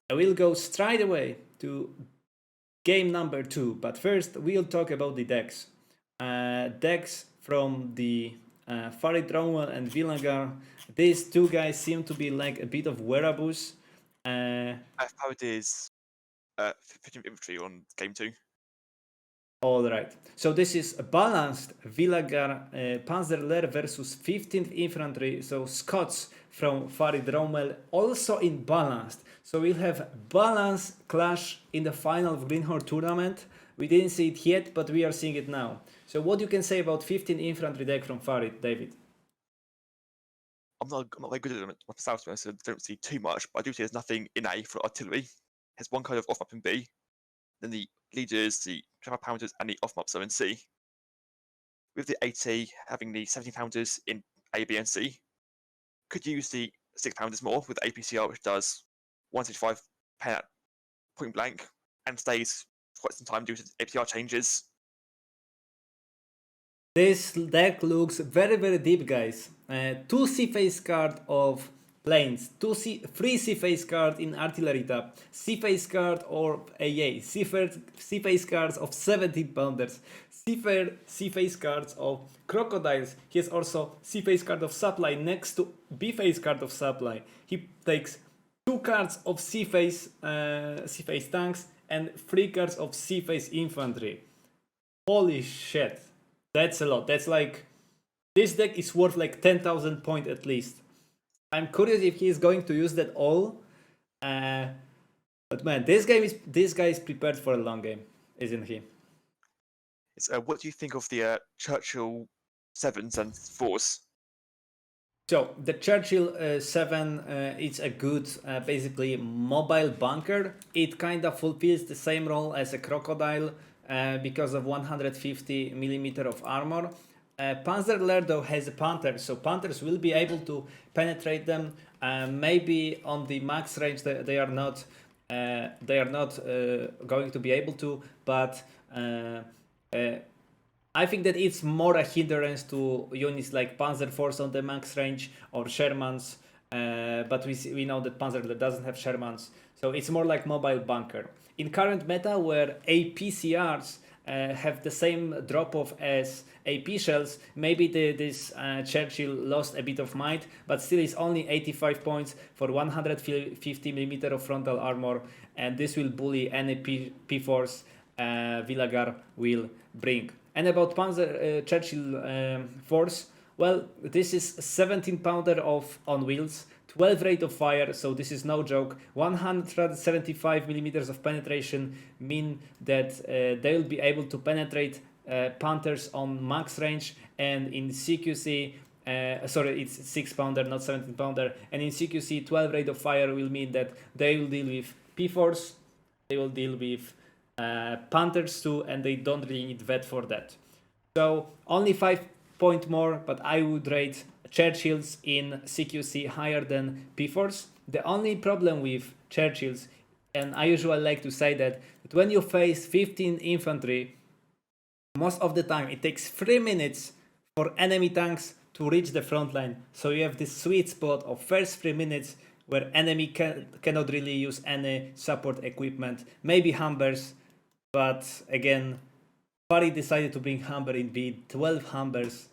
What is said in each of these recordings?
I will go straight away to game number 2, but first we'll talk about the decks. Decks from the Farid, Rommel and Willagar. These two guys seem to be like a bit of wearables. Farid is 15th infantry on game 2. All right. So this is a balanced Willagar Panzerlehr versus 15th Infantry. So Scots from Farid Rommel also in balanced. So we'll have balanced clash in the final of Greenhorn tournament. We didn't see it yet, but we are seeing it now. So what you can say about 15th Infantry deck from Farid, David? I'm not very good at them myself, so I don't see too much, but I do see there's nothing in A for artillery. It has one kind of off map in B. Then the leaders, the 12 pounders, and the off maps are in C. With the 80 having the 17 pounders in A, B, and C, could use the 6 pounders more with the APCR, which does 165 pen at point blank and stays for quite some time due to APCR changes. This deck looks very, very deep, guys. 2 C-phase card of planes, 3 C-phase card in artillery tab, C-phase card or AA, C-phase cards of 17 pounders, C-phase cards of crocodiles. He has also C-phase card of supply next to B-phase card of supply. He takes 2 cards of C-phase tanks and 3 cards of C-phase infantry. Holy shit. That's a lot. That's like, this deck is worth like 10,000 points at least. I'm curious if he is going to use that all. But man, this guy is prepared for a long game, isn't he? What do you think of the Churchill 7s and 4s? So the Churchill 7, it's a good, basically mobile bunker. It kind of fulfills the same role as a crocodile because of 150 millimeter of armor. Panzerlehr though has a Panther, so Panthers will be able to penetrate them. Maybe on the max range they are not going to be able to, but I think that it's more a hindrance to units like Panzer Force on the max range or Shermans, but we know that Panzerlehr doesn't have Shermans, so it's more like mobile bunker. In current meta, where APCRs have the same drop-off as AP shells, maybe this Churchill lost a bit of might, but still is only 85 points for 150 millimeter of frontal armor, and this will bully any P-Force Willagar will bring. And about Churchill Force, well, this is 17 pounder on wheels, 12 rate of fire, so this is no joke. 175 millimeters of penetration mean that they will be able to penetrate Panthers on max range, and in CQC, sorry, it's 6 pounder, not 17 pounder, and in CQC 12 rate of fire will mean that they will deal with P-Force, they will deal with Panthers too, and they don't really need vet for that. So only 5 point more, but I would rate Churchills in CQC higher than P-Force. The only problem with Churchills, and I usually like to say that when you face 15 infantry, most of the time it takes 3 minutes for enemy tanks to reach the front line. So you have this sweet spot of first 3 minutes where enemy cannot really use any support equipment, maybe Humbers, but again, Farid decided to bring Humber in B, 12 Humbers,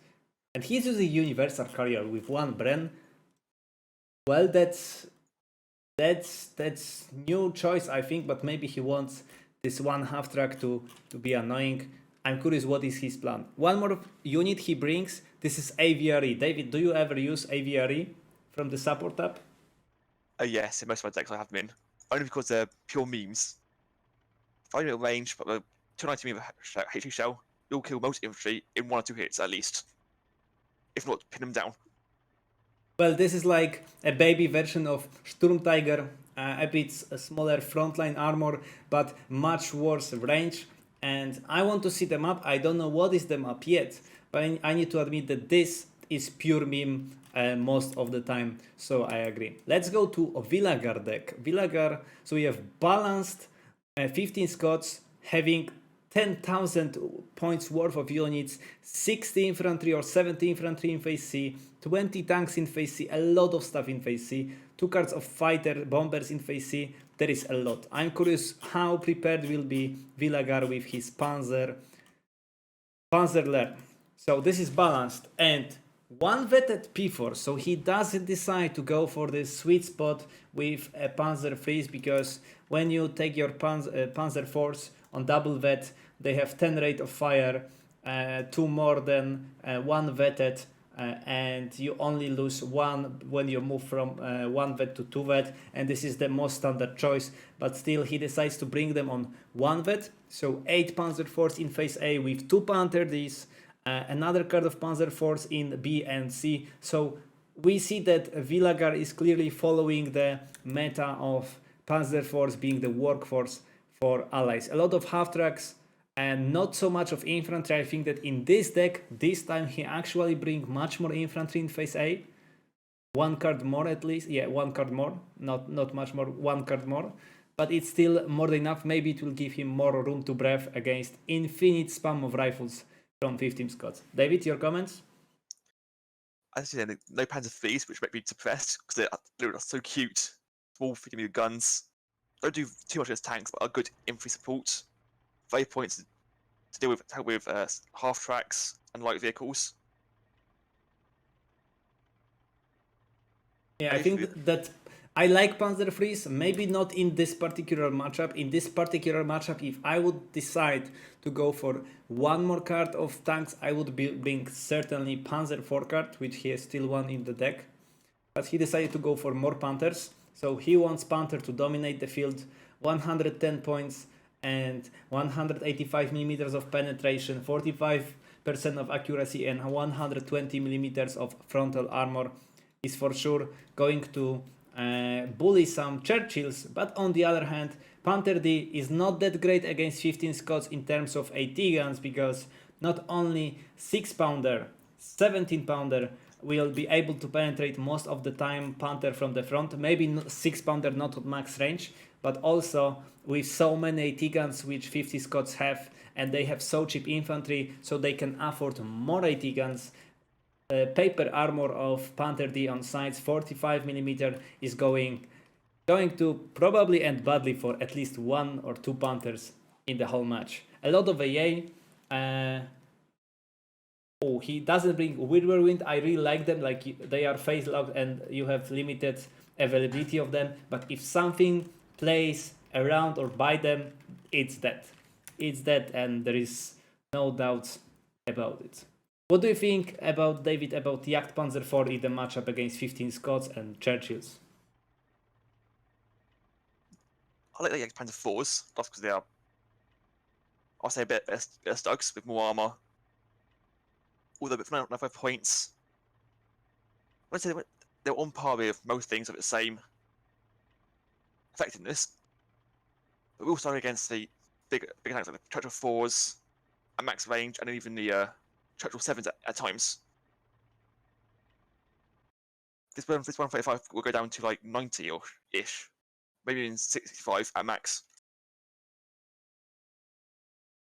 and he's using Universal Carrier with 1 Bren. Well, that's new choice, I think, but maybe he wants this 1 half track to be annoying. I'm curious what is his plan. One more unit he brings, this is AVRE. David, do you ever use AVRE from the support tab? Yes, in most of my decks I have them in. Only because they're pure memes. 5 minute range, but 290 mm HE shell, you'll kill most infantry in 1 or 2 hits at least. If not, pin them down. Well, this is like a baby version of Sturm Tiger, a bit smaller frontline armor, but much worse range. And I want to see the map. I don't know what is the map yet, but I need to admit that this is pure meme most of the time, so I agree. Let's go to a Willagar deck. Willagar, so we have balanced 15 Scots having 10,000 points worth of units, 60 infantry or 70 infantry in phase C, 20 tanks in phase C, a lot of stuff in phase C, 2 cards of fighter bombers in phase C, there is a lot. I'm curious how prepared will be Willagar with his Panzer Lehr. So this is balanced and one vetted P4, so he doesn't decide to go for this sweet spot with a Panzer Freeze, because when you take your Panzer Force on double vet, they have 10 rate of fire, 2 more than one vetted, and you only lose 1 when you move from 1 vet to 2 vet, and this is the most standard choice, but still he decides to bring them on 1 vet, so 8 Panzer Force in phase A with 2 Panther Ds, another card of Panzer Force in B and C. So we see that Willagar is clearly following the meta of Panzer Force being the workhorse for allies. A lot of half tracks and not so much of infantry. I think that in this deck, this time he actually bring much more infantry in phase A. 1 card more at least. Yeah, 1 card more. Not much more, 1 card more. But it's still more than enough. Maybe it will give him more room to breathe against infinite spam of rifles from 15 Scots. David, your comments? I see no Panzer Thieves, which make me depressed because they're so cute. Small, freaking guns. Don't do too much as tanks, but are good infantry support. 5 points to deal with, help with half tracks and light vehicles. Yeah, I think that I like Panzer Freeze, maybe not in this particular matchup. In this particular matchup, if I would decide to go for one more card of tanks, I would bring certainly Panzer 4 card, which he has still one in the deck. But he decided to go for more Panthers. So he wants Panther to dominate the field, 110 points and 185 millimeters of penetration, 45% of accuracy and 120 millimeters of frontal armor is for sure going to bully some Churchills, but on the other hand, Panther D is not that great against 15 Scots in terms of AT guns, because not only 6 pounder, 17 pounder will be able to penetrate most of the time Panther from the front, maybe 6 pounder not at max range, but also with so many AT guns which 50 Scots have, and they have so cheap infantry, so they can afford more AT guns. Paper armor of Panther D on sides 45mm is going to probably end badly for at least 1 or 2 Panthers in the whole match. A lot of AA. Oh, he doesn't bring Whirlwind. I really like them, like they are phase locked and you have limited availability of them, but if something plays around or by them, it's that. It's that, and there is no doubt about it. What do you think about, David, about Jagdpanzer IV in the matchup against 15 Scots and Churchills? I like the Jagdpanzer 4s, just because they are, I'll say, a bit stugs with more armor. Although with 95 points, I'd say they're on par with most things of the same effectiveness. But we also are against the big tanks like the Churchill 4s at max range, and even the Churchill 7s at times. This 135 will go down to like 90 or ish, maybe even 65 at max.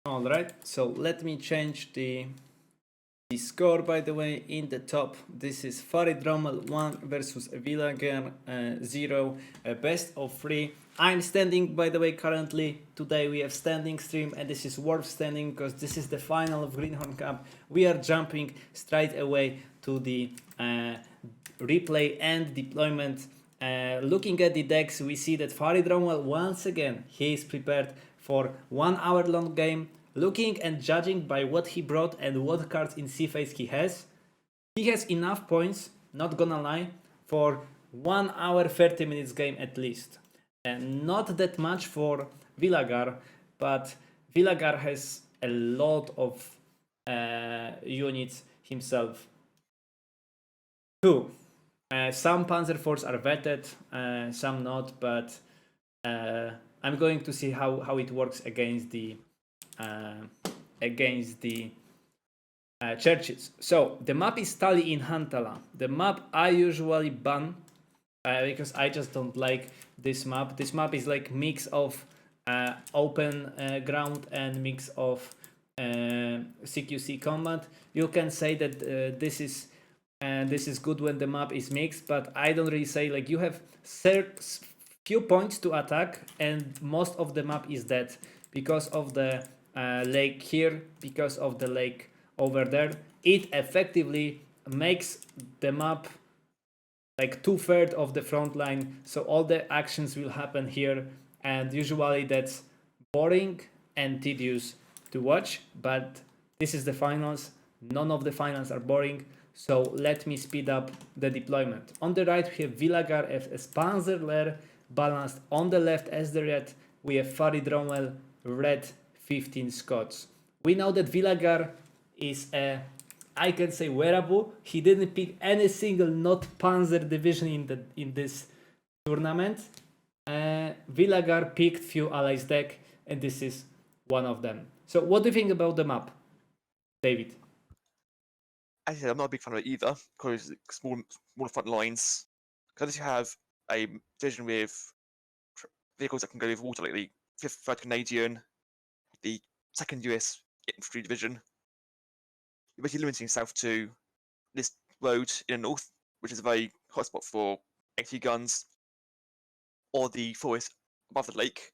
Alright, so let me change the score, by the way. In the top, this is Farid Rommel 1 versus Willagar 0, best of 3. I'm standing, by the way, currently. Today we have standing stream, and this is worth standing because this is the final of Greenhorn Cup. We are jumping straight away to the replay and deployment. Looking at the decks, we see that Farid Rommel, once again, he is prepared for 1 hour long game. Looking and judging by what he brought and what cards in C-phase he has enough points, not gonna lie, for 1 hour 30 minutes game at least. And not that much for Willagar, but Willagar has a lot of units himself too. Some Panzer Force are vetted, some not, but I'm going to see how it works against the Churches. So the map is Tali in Hantala. The map I usually ban because I just don't like this map. This map is like mix of open ground and mix of CQC combat. You can say that this is good when the map is mixed, but I don't really say, like, you have few points to attack, and most of the map is dead because of the lake here, because of the lake over there. It effectively makes the map like 2/3 of the front line, so all the actions will happen here, and usually that's boring and tedious to watch, but this is the finals. None of the finals are boring, so let me speed up the deployment. On the right we have Willagar as Panzer balanced. On the left as the red we have Farid Rommel, red 15 Scots. We know that Willagar is a, I can say, wearable. He didn't pick any single not Panzer division in this tournament. Willagar picked few allies deck, and this is one of them. So what do you think about the map, David? As I said, I'm not a big fan of it either, because smaller front lines. Because you have a division with vehicles that can go over water, like the 5th, 3rd Canadian, the 2nd US Infantry Division, you're basically limiting yourself to this road in the north, which is a very hot spot for AT guns, or the forest above the lake,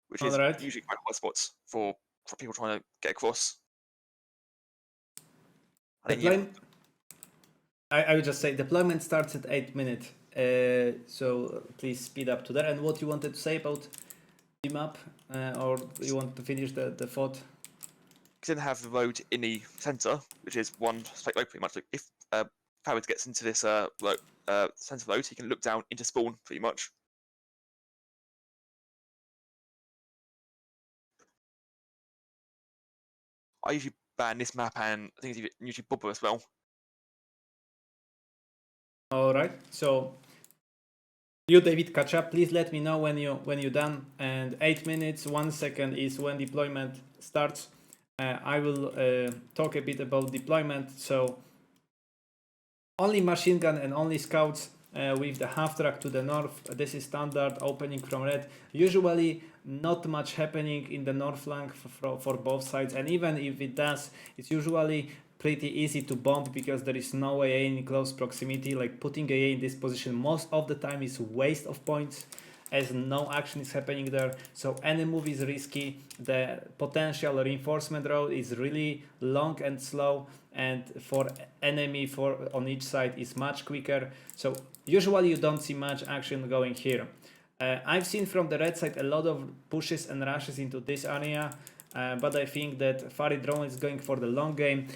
which is Alright. usually quite hot spots for people trying to get across. I would just say deployment starts at 8 minutes. So please speed up to that. And what you wanted to say about the map, or you want to finish the thought? Then have the road in the center, which is one straight road pretty much. Like if Farid gets into this center road, he can look down into spawn pretty much. I usually ban this map, and I think it's usually Bubba as well. All right. So you, David, catch up. Please let me know when you're done. And 8 minutes 1 second is when deployment starts. I will talk a bit about deployment. So only machine gun and only scouts with the half track to the north. This is standard opening from red. Usually not much happening in the north flank for both sides, and even if it does, it's usually pretty easy to bomb because there is no AA in close proximity. Like putting AA in this position most of the time is waste of points, as no action is happening there, so any move is risky. The potential reinforcement road is really long and slow, and for enemy on each side is much quicker, so usually you don't see much action going here. I've seen from the red side a lot of pushes and rushes into this area, but I think that Farid Rommel is going for the long game,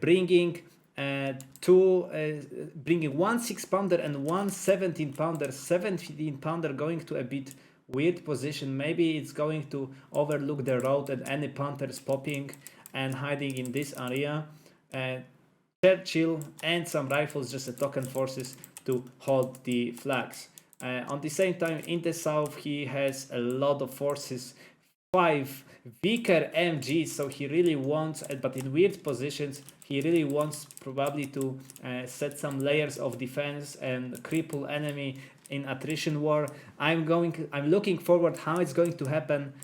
bringing one 6-pounder and one 17-pounder. 17-pounder going to a bit weird position. Maybe it's going to overlook the road and any panthers popping and hiding in this area. Churchill and some rifles, just a token forces to hold the flags. On the same time, in the south, he has a lot of forces, 5 weaker MGs, so he really wants, but in weird positions, he really wants probably to set some layers of defense and cripple enemy in attrition war. I'm looking forward how it's going to happen,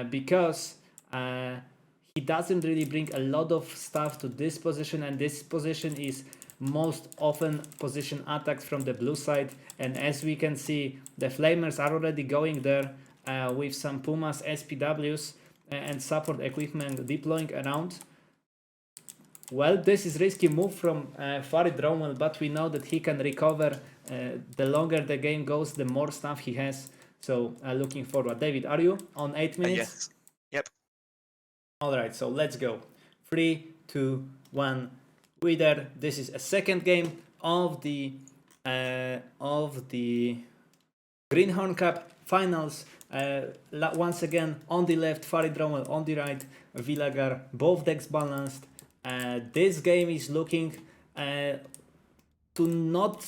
because he doesn't really bring a lot of stuff to this position, and this position is most often position attacked from the blue side, and as we can see, the flamers are already going there with some Pumas, SPWs and support equipment deploying around. Well, this is risky move from Farid Rommel, but we know that he can recover. The longer the game goes, the more stuff he has. So looking forward. David, are you on 8 minutes? Yes. Yep. All right, so let's go. 3, 2, 1. We there. This is a second game of the Greenhorn Cup finals. Once again, on the left, Farid Rommel, on the right, Willagar, both decks balanced. This game is looking to not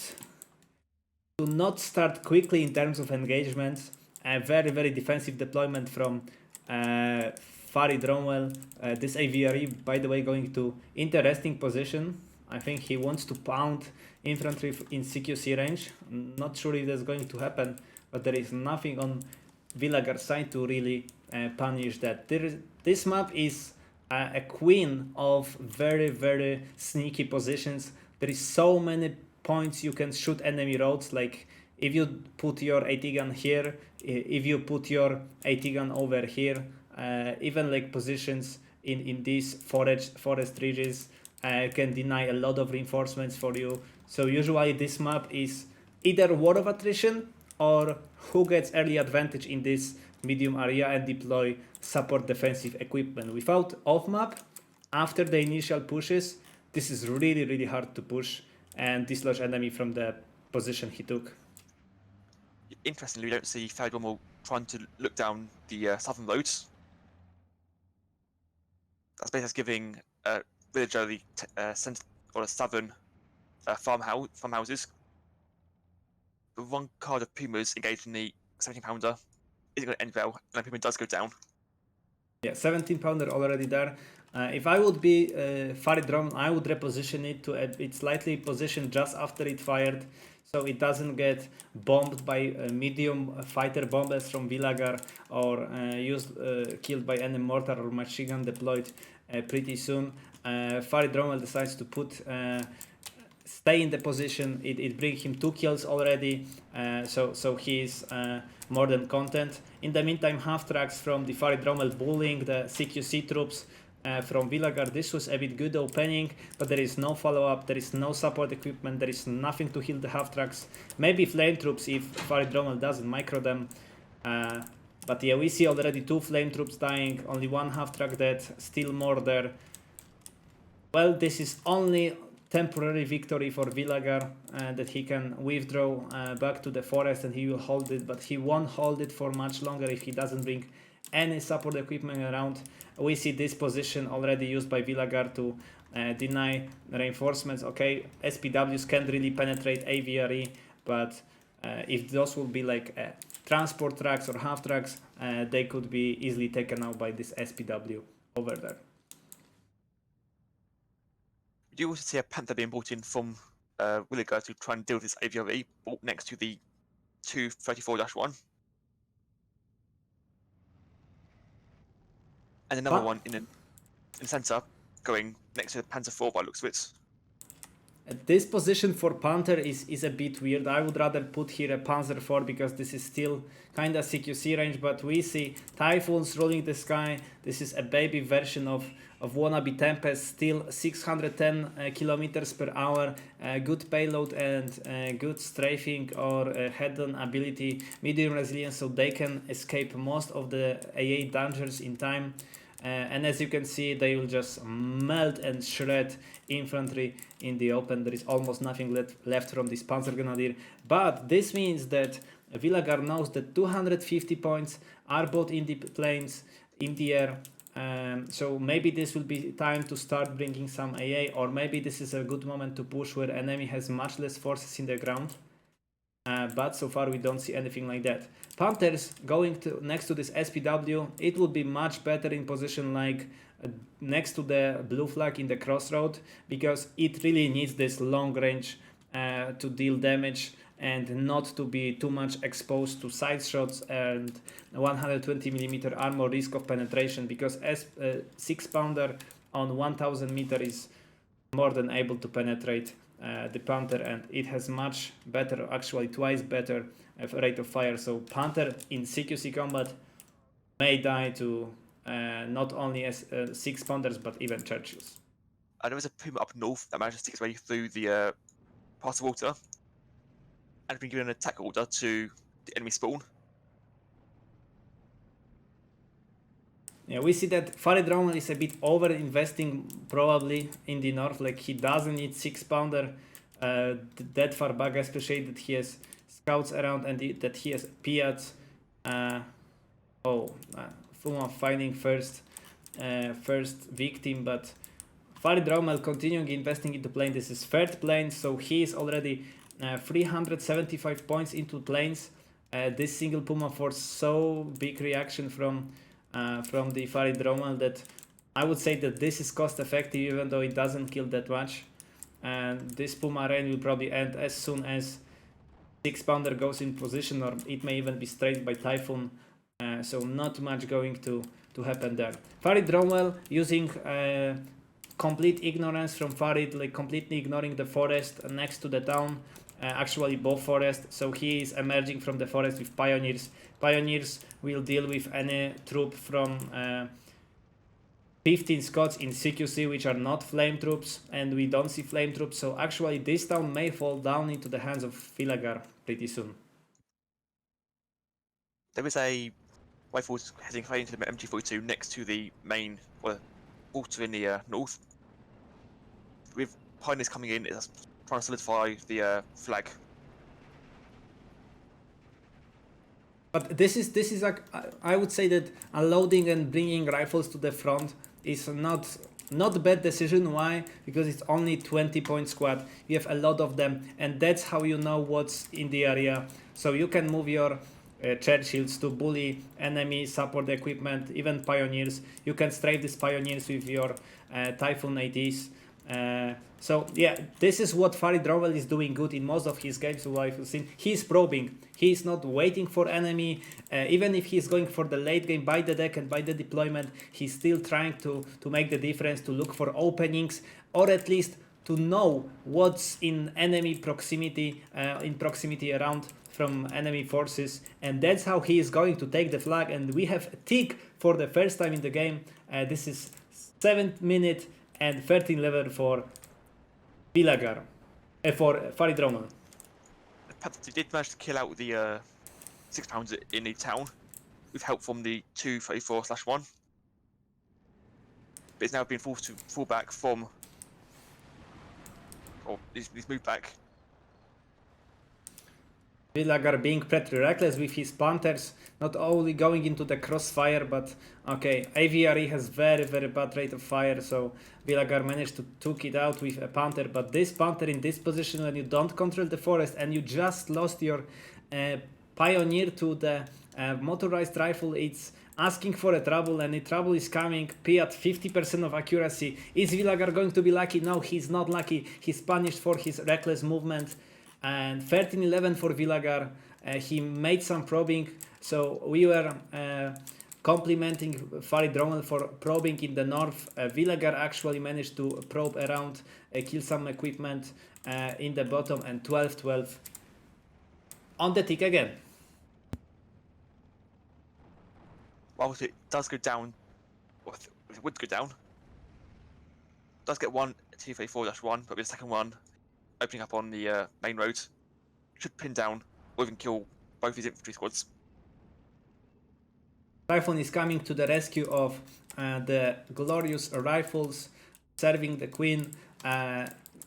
start quickly in terms of engagements. A very defensive deployment from Farid Rommel. This AVRE, by the way, going to interesting position. I think he wants to pound infantry in CQC range. Not sure if that's going to happen, but there is nothing on Willagar's side to really punish that. This map is a queen of very sneaky positions. There is so many points you can shoot enemy roads. Like if you put your AT gun here, if you put your AT gun over here, even like positions in these forest ridges can deny a lot of reinforcements for you. So usually this map is either war of attrition or who gets early advantage in this medium area and deploy support defensive equipment. Without off map, after the initial pushes, this is really hard to push and dislodge enemy from the position he took. Interestingly, we don't see Farid Rommel trying to look down the southern roads. That's basically giving Villager the centre or the southern farmhouses. The one card of Pumas engaged in the 17-pounder isn't going to end well, and the Puma does go down. Yeah, 17 pounder already there. If I would be Farid Rommel, I would reposition it to it's slightly positioned just after it fired, so it doesn't get bombed by medium fighter bombers from Willagar or killed by any mortar or machine gun deployed pretty soon. Farid Rommel decides to stay in the position. It brings him 2 kills already, so he's more than content. In the meantime, half tracks from the Farid Rommel bullying the CQC troops from Willagar. This was a bit good opening, but there is no follow-up, there is no support equipment, there is nothing to heal the half tracks. Maybe flame troops if Farid Rommel doesn't micro them. But yeah, we see already 2 flame troops dying, only 1 half track dead, still more there. Well, this is only temporary victory for Willagar that he can withdraw back to the forest and he will hold it, but he won't hold it for much longer if he doesn't bring any support equipment around. We see this position already used by Willagar to deny reinforcements. Okay, SPWs can't really penetrate AVRE, but if those will be like transport tracks or half tracks, they could be easily taken out by this SPW over there. We do also see a Panther being brought in from Willagar to try and deal with this AVRE next to the 234-1. And another one in the centre going next to the Panzer IV by the looks of it. This position for Panther is a bit weird. I would rather put here a Panzer IV because this is still kind of CQC range, but we see Typhoons rolling the sky. This is a baby version of wannabe Tempest, still 610 kilometers per hour, good payload and good strafing or head-on ability, medium resilience, so they can escape most of the AA dangers in time. And as you can see, they will just melt and shred infantry in the open. There is almost nothing left from this Panzer Grenadier. But this means that Willagar knows that 250 points are both in the planes, in the air. So maybe this will be time to start bringing some AA, or maybe this is a good moment to push where enemy has much less forces in the ground. But so far we don't see anything like that. Panthers going next to this SPW, it would be much better in position like next to the blue flag in the crossroad, because it really needs this long range to deal damage and not to be too much exposed to side shots and 120mm armor risk of penetration, because as 6-pounder on 1000 meter is more than able to penetrate the Panther, and it has much better, actually twice better rate of fire. So Panther in CQC combat may die to not only as 6-pounders but even Churchills. There was a Puma up north that managed to stick its way through the pass of water and been given an attack order to the enemy spawn. Yeah, we see that Farid Rommel is a bit over investing probably in the north, like he doesn't need 6-pounder that far back, especially that he has scouts around and that he has Piats. Fuma finding first victim, but Farid Rommel continuing investing into plane. This is 3rd plane, so he is already 375 points into planes. This single Puma forced so big reaction from the Farid Rommel that I would say that this is cost effective, even though it doesn't kill that much. And this Puma rain will probably end as soon as 6-pounder goes in position, or it may even be straight by Typhoon. So not much going to happen there. Farid Rommel using complete ignorance from Farid, like completely ignoring the forest next to the town. actually both forests. So he is emerging from the forest with pioneers. Pioneers will deal with any troop from 15 Scots in CQC, which are not flame troops, and we don't see flame troops. So actually this town may fall down into the hands of Willagar pretty soon. There is a rifle heading right into the MG42 next to the main water in the north. With pioneers coming in, it's trying to solidify the flag. But this is like, I would say that unloading and bringing rifles to the front is not a bad decision. Why? Because it's only 20-point squad. You have a lot of them, and that's how you know what's in the area. So you can move your Churchills to bully enemy support equipment, even pioneers. You can strafe these pioneers with your Typhoon ATs. So yeah, this is what Farid Rommel is doing good in most of his games. So I've seen he's probing. He's not waiting for enemy. Even if he's going for the late game by the deck and by the deployment, he's still trying to make the difference, to look for openings, or at least to know what's in enemy proximity, around from enemy forces, and that's how he is going to take the flag. And we have a tick for the first time in the game. This is 7th minute and 13 level for Willagar, for Farid Rommel. He did manage to kill out the 6 pounds in the town with help from the 234/1, but it's now been forced to fall back from, or he's moved back. Willagar being pretty reckless with his Panthers, not only going into the crossfire, but okay, AVRE has very bad rate of fire, so Willagar managed to took it out with a Panther. But this Panther in this position, when you don't control the forest and you just lost your Pioneer to the motorized rifle, it's asking for a trouble, and the trouble is coming. P at 50% of accuracy. Is Willagar going to be lucky? No, he's not lucky. He's punished for his reckless movement. And 13-11 for Willagar. He made some probing, so we were complimenting Farid Rommel for probing in the north. Willagar actually managed to probe around, kill some equipment in the bottom, and 12-12 on the tick again. Whilst it does go down, or it would go down, does get one 234/1, but with the second one opening up on the main road, should pin down or even kill both his infantry squads. Typhoon is coming to the rescue of the glorious rifles, serving the queen.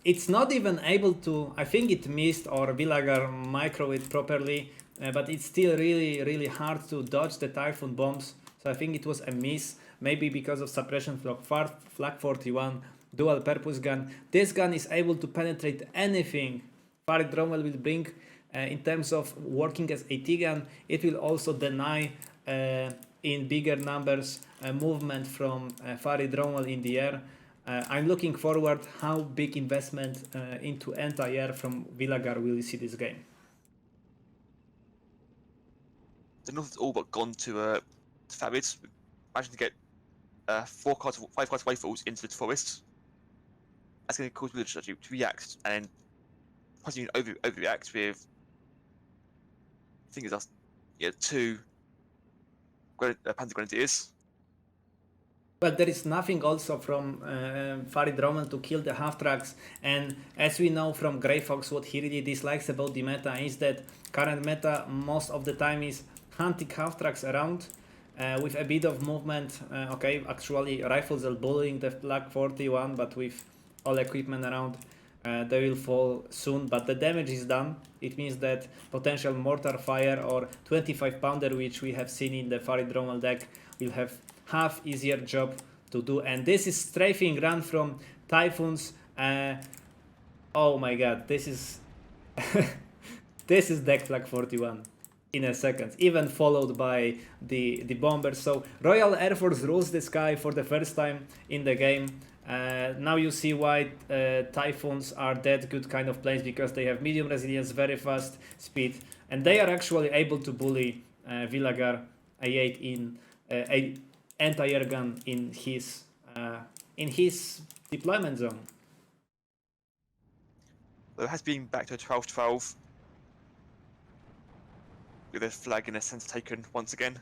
It's not even able to, I think it missed, or Willagar micro it properly, but it's still really hard to dodge the Typhoon bombs. So I think it was a miss, maybe because of suppression flag 41. Dual purpose gun. This gun is able to penetrate anything Farid Rommel will bring in terms of working as AT gun. It will also deny in bigger numbers movement from Farid Rommel in the air. I'm looking forward how big investment into anti-air from Willagar will see this game. The north has all but gone to Farid. Managing to get 5 cards rifles into the forest. That's going to cause villagers to react, and possibly overreact with, I think it's 2 Panzer Grenadiers. But there is nothing also from Farid Rommel to kill the half-tracks, and as we know from Grey Fox, what he really dislikes about the meta is that current meta most of the time is hunting half-tracks around with a bit of movement. Okay, actually rifles are bullying the flag 41, but with all equipment around, they will fall soon, but the damage is done. It means that potential mortar fire or 25 pounder, which we have seen in the Farid Rommel deck, will have half easier job to do. And this is strafing run from Typhoons. Oh my god, this is this is deck flag 41 in a second, even followed by the bombers. So Royal Air Force rules the sky for the first time in the game. Now you see why Typhoons are that good kind of planes, because they have medium resilience, very fast speed, and they are actually able to bully Willagar A8 in anti-air gun in his deployment zone. Though it has been back to a 12-12 with a flag in the centre taken once again.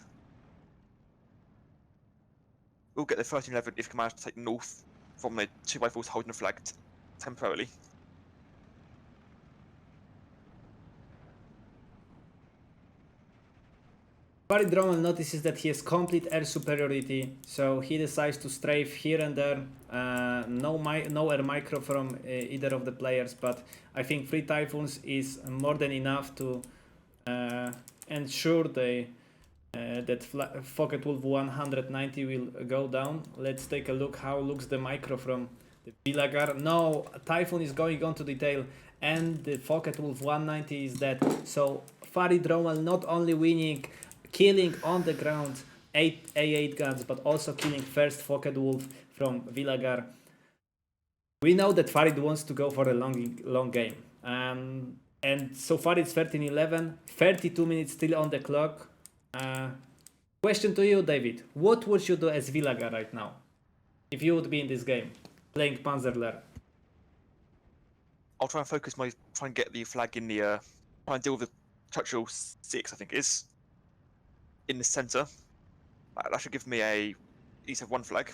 We'll get the 13-11 if we can manage to take north from the 2 rifles holding the flag temporarily. Farid Rommel notices that he has complete air superiority, so he decides to strafe here and there. No air micro from either of the players, but I think 3 Typhoons is more than enough to ensure that Focke Wolf 190 will go down. Let's take a look how looks the micro from the Willagar. No, Typhoon is going on to detail, and the Focke Wolf 190 is dead. So Farid Rommel not only winning, killing on the ground 8 A8 guns, but also killing first Focke Wolf from Willagar. We know that Farid wants to go for a long game. And so far it's 13-11, 32 minutes still on the clock. Question to you, David. What would you do as Willagar right now? If you would be in this game, playing Panzerler? I'll try and focus try and get the flag in the, try and deal with the Churchill 6, I think it is, in the centre. That should give me at least have 1 flag.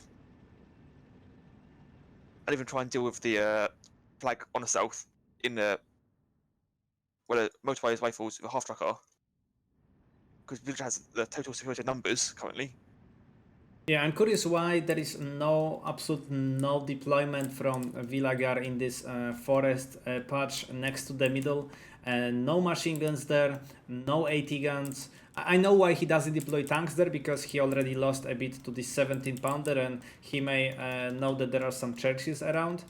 And even try and deal with the flag on the south in the, where the motorised rifles with a half-track are. Because Village has the total security numbers currently. Yeah, I'm curious why there is absolute no deployment from Willagar in this forest patch next to the middle. No machine guns there, no AT guns. I know why he doesn't deploy tanks there, because he already lost a bit to this 17-pounder and he may know that there are some churches around.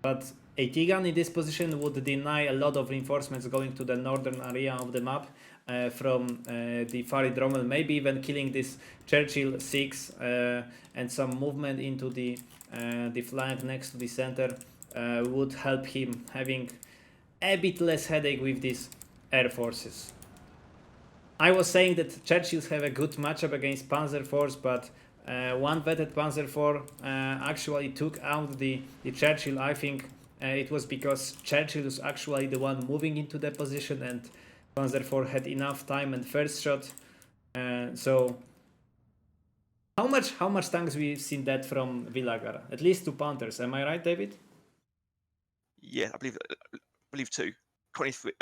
But AT gun in this position would deny a lot of reinforcements going to the northern area of the map. From the Farid Rommel, maybe even killing this Churchill 6 and some movement into the flank next to the center would help him having a bit less headache with these air forces. I was saying that Churchills have a good matchup against Panzer Force, but one vetted Panzer IV actually took out the Churchill. I think it was because Churchill was actually the one moving into the position and Panzer IV had enough time and first shot. So how much tanks we've seen that from Willagar? At least 2 Panthers. Am I right, David? Yeah, I believe 2. 23,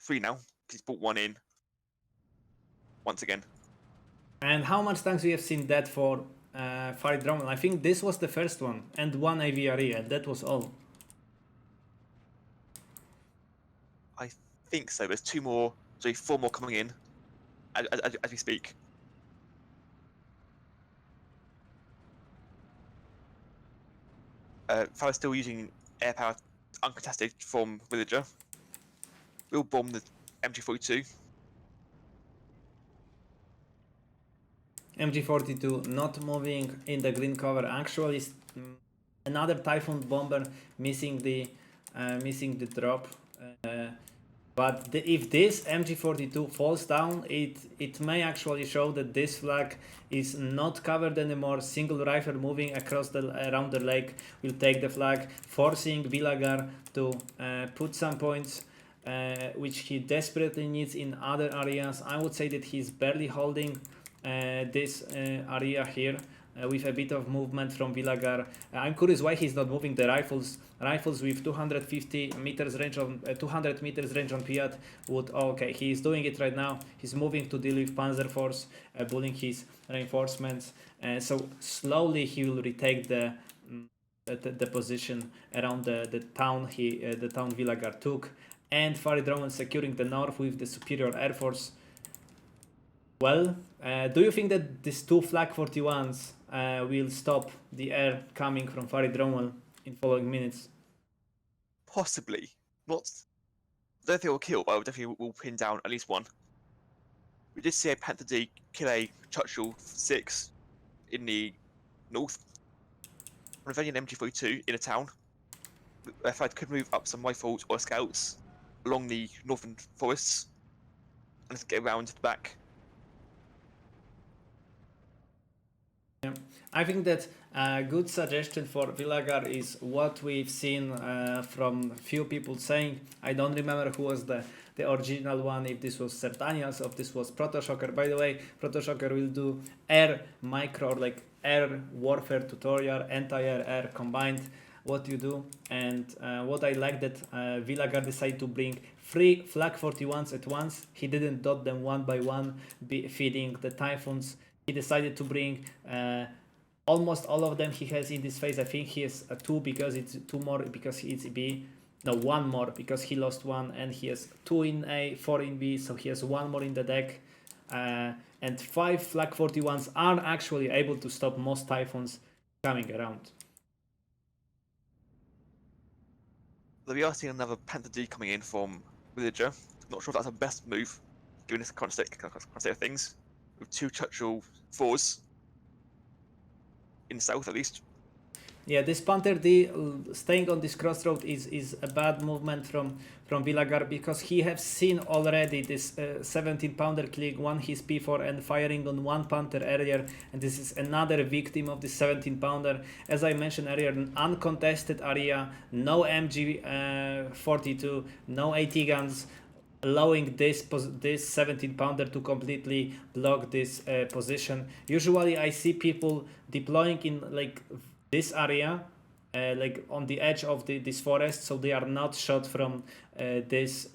3 now. He's brought 1 in once again. And how much tanks we have seen that for Farid Rommel? I think this was the first one, and 1 AVRE, and that was all. I think so. There's 2 more, 4 more coming in as we speak. Farid's still using air power uncontested from Villager. We'll bomb the MG42. MG42 not moving in the green cover. Actually, another Typhoon bomber missing the drop. But if this MG42 falls down, it may actually show that this flag is not covered anymore. Single rifle moving around the lake will take the flag, forcing Willagar to put some points which he desperately needs in other areas. I would say that he's barely holding this area here. With a bit of movement from Willagar. I'm curious why he's not moving the rifles. Rifles with 250 meters range on 200 meters range on Piat would. Oh, okay, he's doing it right now. He's moving to deal with Panzer Force, pulling his reinforcements. So slowly he will retake the position around the town the town Willagar took, and Farid Rommel securing the north with the superior air force. Well, do you think that these 2 Flak 41s will stop the air coming from Farid Rommel in following minutes? Possibly. Not. I don't think it will kill, but I definitely will pin down at least 1. We did see a Panther D kill a Churchill 6 in the north. Revenge an MG42 in a town. If I could move up some rifles or scouts along the northern forests and get around the back. Yeah. I think that a good suggestion for Willagar is what we've seen from few people saying. I don't remember who was the original one, if this was Sertanias or if this was Protoshocker. By the way, Protoshocker will do air micro, or like air warfare tutorial, anti-air, air combined, what you do. And what I like that Willagar decided to bring 3 Flak 41s at once. He didn't dot them one by one, feeding the Typhoons. He decided to bring almost all of them he has in this phase. I think he has 2 because it's 2 more because it's B. No, 1 more because he lost 1, and he has 2 in A, 4 in B, so he has 1 more in the deck. And 5 Flak 41s are actually able to stop most Typhoons coming around. We are seeing another Panther D coming in from Willagar. Not sure if that's the best move, given this current state of things, with 2 Churchill 4s in the south at least. Yeah, this Panther D staying on this crossroad is a bad movement from Willagar, because he has seen already this 17 pounder killing 1 his P4 and firing on 1 Panther earlier, and this is another victim of this 17 pounder. As I mentioned earlier, an uncontested area, no MG 42, no AT guns, allowing this 17 pounder to completely block this position. Usually I see people deploying in like this area, like on the edge of this forest, so they are not shot from this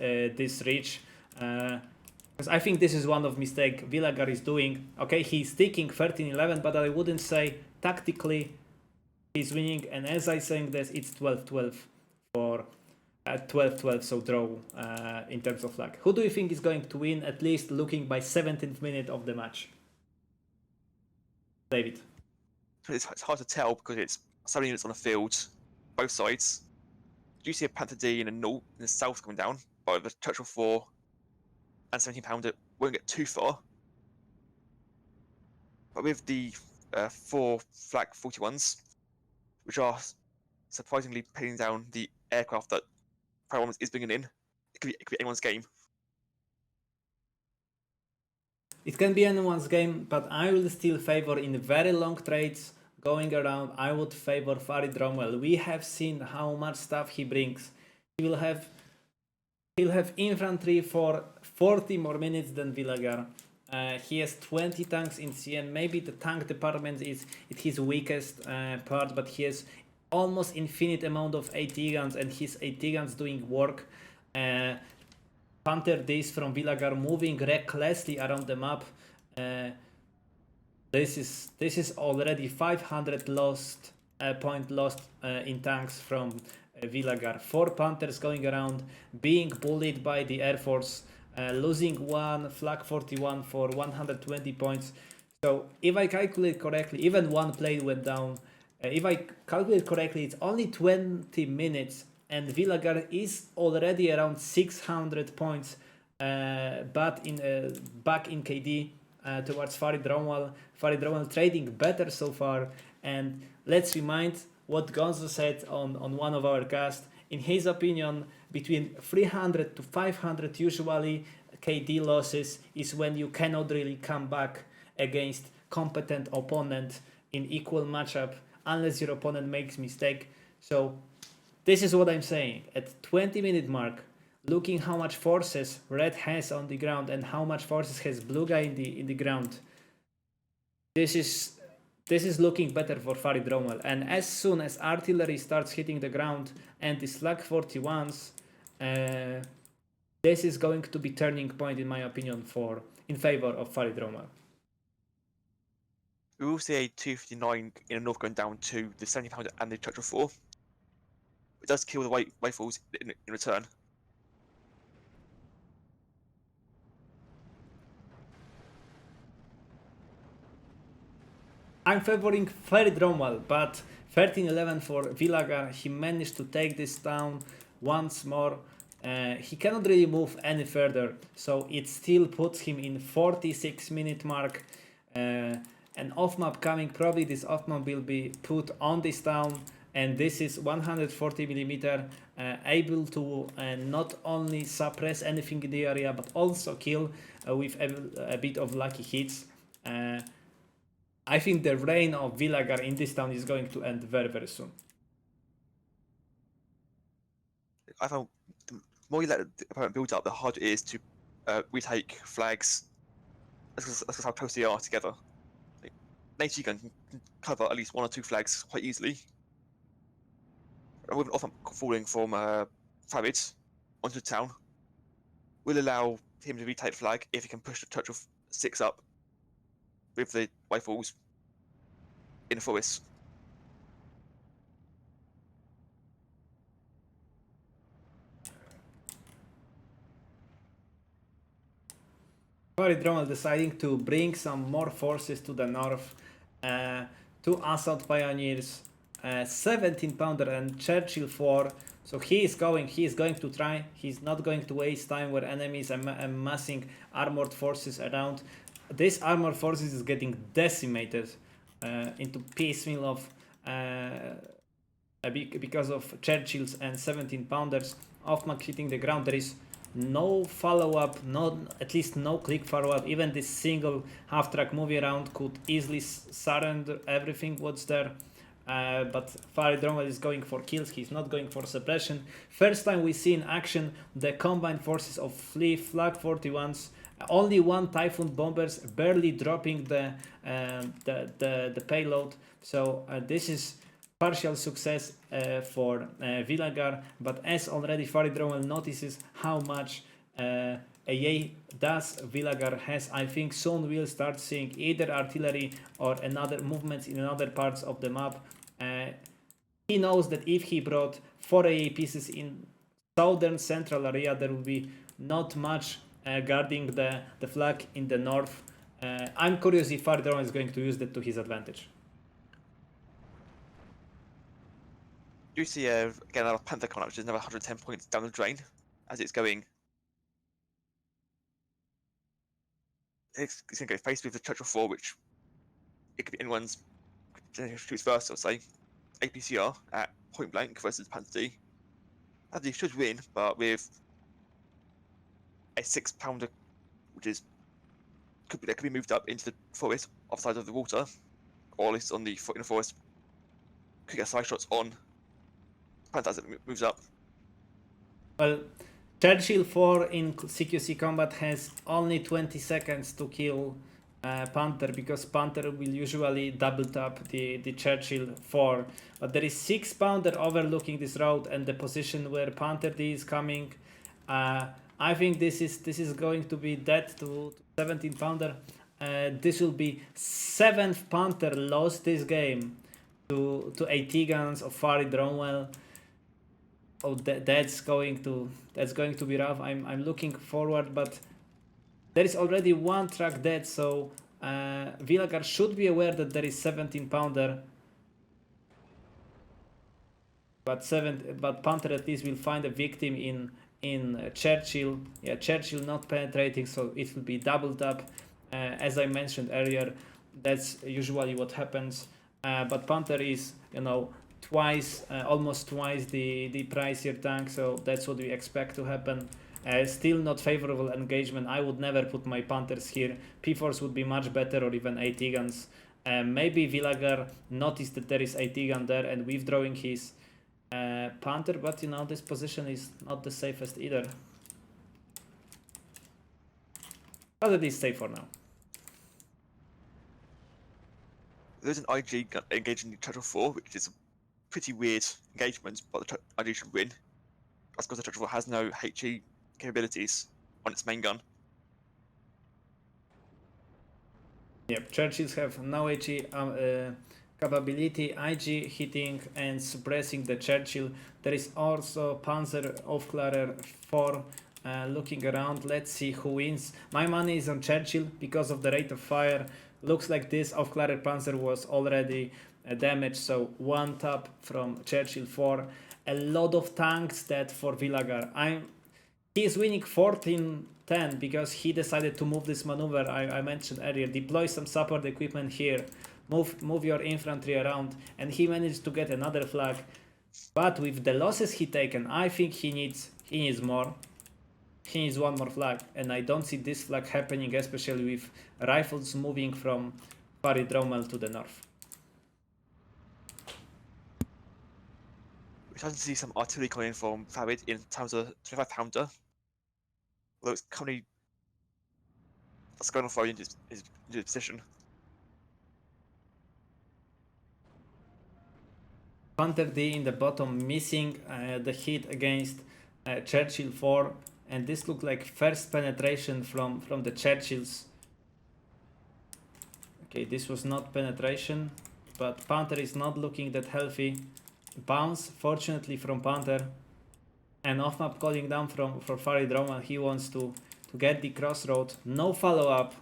reach. Because I think this is one of mistake Willagar is doing. Okay, he's sticking 13-11, but I wouldn't say tactically he's winning. And as I saying this, it's 12-12 for 12-12, so draw in terms of luck. Who do you think is going to win, at least looking by 17th minute of the match? David. It's hard to tell because it's so many units on the field, both sides. Do you see a Panther D in the south coming down, but the Churchill 4 and 17 pounder won't get too far. But with the 4 Flak 41s, which are surprisingly pinning down the aircraft that Farid is bringing in, it could be anyone's game. It can be anyone's game, but I will still favor in very long trades going around. I would favor Farid Rommel. We have seen how much stuff he brings. He'll have infantry for 40 more minutes than Willagar. He has 20 tanks in CN. Maybe the tank department is his weakest part, but he has almost infinite amount of AT guns, and his AT guns doing work. Panther Ds from Willagar moving recklessly around the map. This is already 500 point lost in tanks from Willagar. 4 Panthers going around, being bullied by the Air Force, losing 1 Flak 41 for 120 points. So if I calculate correctly, even 1 plane went down. If I calculate correctly, it's only 20 minutes. And Willagar is already around 600 points back in KD towards Farid Rommel. Farid Rommel trading better so far. And let's remind what Gonzo said on one of our casts. In his opinion, between 300 to 500 usually KD losses is when you cannot really come back against competent opponent in equal matchup unless your opponent makes mistake. So this is what I'm saying. At 20-minute mark, looking how much forces Red has on the ground and how much forces has Blue Guy in the ground, this is looking better for Farid Rommel. And as soon as artillery starts hitting the ground and the Slug 41s, this is going to be turning point in my opinion in favor of Farid Rommel. We will see a 259 in the north going down to the 70 pounder and the Churchill 4. It does kill the white rifles in return. I'm favoring Farid Rommel, but 13-11 for Willagar. He managed to take this down once more. He cannot really move any further, so it still puts him in 46-minute mark. An off-map coming, probably this off-map will be put on this town, and this is 140mm, able to not only suppress anything in the area, but also kill with a bit of lucky hits. I think the reign of Willagar in this town is going to end very, very soon. I found the more you let the opponent build up, the harder it is to retake flags. That's how close they are together. Like, Nature gun can cover at least 1 or 2 flags quite easily. And with an off falling from Farid onto the town, will allow him to retake flag if he can push the Church of 6 up with the rifles in the forest. Farid Rommel deciding to bring some more forces to the north. 2 assault pioneers, 17 pounder and Churchill 4. So he is going to try. He's not going to waste time where enemies are amassing armored forces around. This armored forces is getting decimated into piecemeal of because of Churchills and 17 pounders. Offmark hitting the ground. There is no follow-up, at least no click follow-up. Even this single half-track movie around could easily surrender everything what's there. But Farid Rommel is going for kills, he's not going for suppression. First time we see in action the combined forces of Flea, Flag 41s, only 1 Typhoon bombers, barely dropping the payload. So this is partial success for Willagar, but as already Farid Rommel notices how much AA does Willagar has, I think soon we'll start seeing either artillery or another movements in other parts of the map. He knows that if he brought 4 AA pieces in southern central area, there will be not much guarding the flag in the north. I'm curious if Farid Rommel is going to use that to his advantage. You see again another Panther coming up, which is another 110 points down the drain as it's going. It's going to go face with the Church of 4, which it could be anyone's shoots first, I'll say. APCR at point blank versus Panther D. Panther D should win, but with a 6 pounder, which is could be moved up into the forest offside of the water, or at least on the in the forest. Could get side shots on Panther as it moves up. Well, Churchill 4 in CQC combat has only 20 seconds to kill Panther, because Panther will usually double tap the Churchill 4. But there is 6 pounder overlooking this road and the position where Panther D is coming. I think this is going to be dead to 17 pounder. This will be 7th Panther lost this game to AT guns of Farid Rommel. Oh, that's going to be rough. I'm looking forward, but there is already 1 track dead, so Willagar should be aware that there is 17 pounder. But Panther at least will find a victim in Churchill. Yeah, Churchill not penetrating, so it will be doubled up. As I mentioned earlier, that's usually what happens. But Panther is, almost twice the pricier tank, so that's what we expect to happen. Still not favorable engagement. I would never put my Panthers here. P-Force would be much better, or even AT guns. Maybe Willagar noticed that there is AT gun there and withdrawing his Panther, but this position is not the safest either. But it is safe for now. There's an IG engaging the Church of 4, which is a pretty weird engagement, but the IG should win. That's because the Church of 4 has no HE capabilities on its main gun. Yep, Churchills have no HE capability. IG hitting and suppressing the Churchill. There is also Panzer Aufklarer 4 looking around. Let's see who wins. My money is on Churchill because of the rate of fire. Looks like this Aufklarer Panzer was already damaged, so 1 tap from Churchill 4. A lot of tanks dead for Willagar. He is winning 14-10 because he decided to move this maneuver I mentioned earlier. Deploy some support equipment here. Move your infantry around, and he managed to get another flag. But with the losses he taken, I think he needs more. He needs 1 more flag, and I don't see this flag happening, especially with rifles moving from Farid Rommel to the north. We're starting to see some artillery coming in from Farid in terms of 25 pounder. Although it's currently that's going on Farid into his position. Panther D in the bottom, missing the hit against Churchill 4, and this looked like first penetration from the Churchills. Okay, this was not penetration, but Panther is not looking that healthy. Bounce, fortunately, from Panther, and off map calling down from for Farid Rommel. He wants to get the crossroad. No follow up.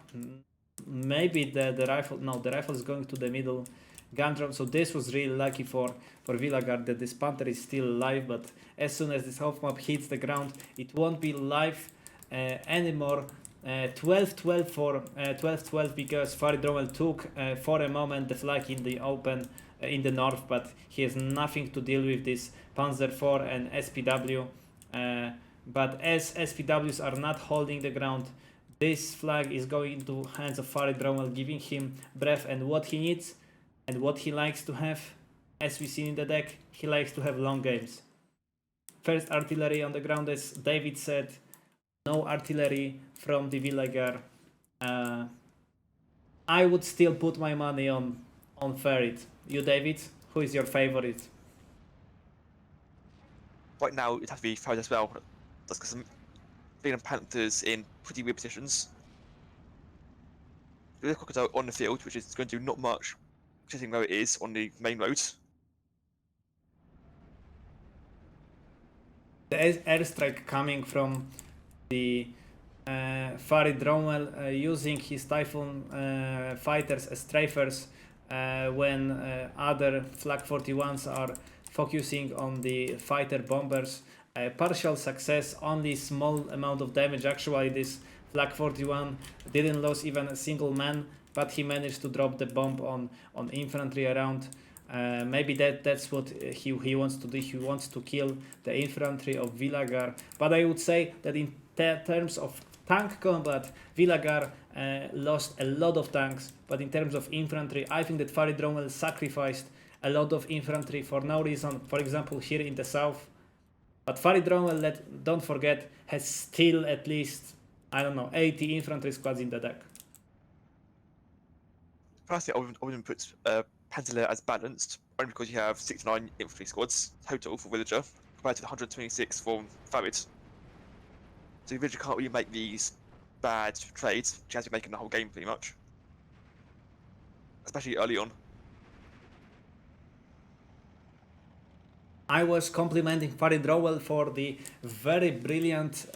Maybe the rifle. No, the rifle is going to the middle. Gun drop. So this was really lucky for Willagar that this Panther is still alive. But as soon as this off map hits the ground, it won't be live anymore. 12-12 for 12-12 because Farid Rommel took for a moment the flag in the open in the north, but he has nothing to deal with this Panzer IV and SPW. But as SPWs are not holding the ground, this flag is going into hands of Farid Rommel, giving him breath and what he needs and what he likes to have. As we see in the deck, he likes to have long games. First artillery on the ground, as David said. No artillery from the Willagar. I would still put my money on Farid. You, David, who is your favorite? Right now, it'd have to be Farid as well. That's because I'm feeling Panthers in pretty weird positions. The Crocodile on the field, which is going to do not much, considering where it is on the main road. The airstrike coming from the Farid Rommel using his Typhoon fighters as strafers when other Flak 41s are focusing on the fighter bombers. Partial success, only small amount of damage. Actually, this Flak 41 didn't lose even a single man, but he managed to drop the bomb on infantry around. Maybe that's what he wants to do. He wants to kill the infantry of Willagar. But I would say that in terms of tank combat, Willagar lost a lot of tanks. But in terms of infantry, I think that Farid Rommel sacrificed a lot of infantry for no reason. For example, here in the south. But Farid Rommel, don't forget, has still at least, I don't know, 80 infantry squads in the deck. Personally, I wouldn't put Panther as balanced, only because you have 69 infantry squads total for Villager, compared to the 126 from Farid. So Villager can't really make these bad trades. She has been making the whole game pretty much, especially early on. I was complimenting Farid Rommel for the very brilliant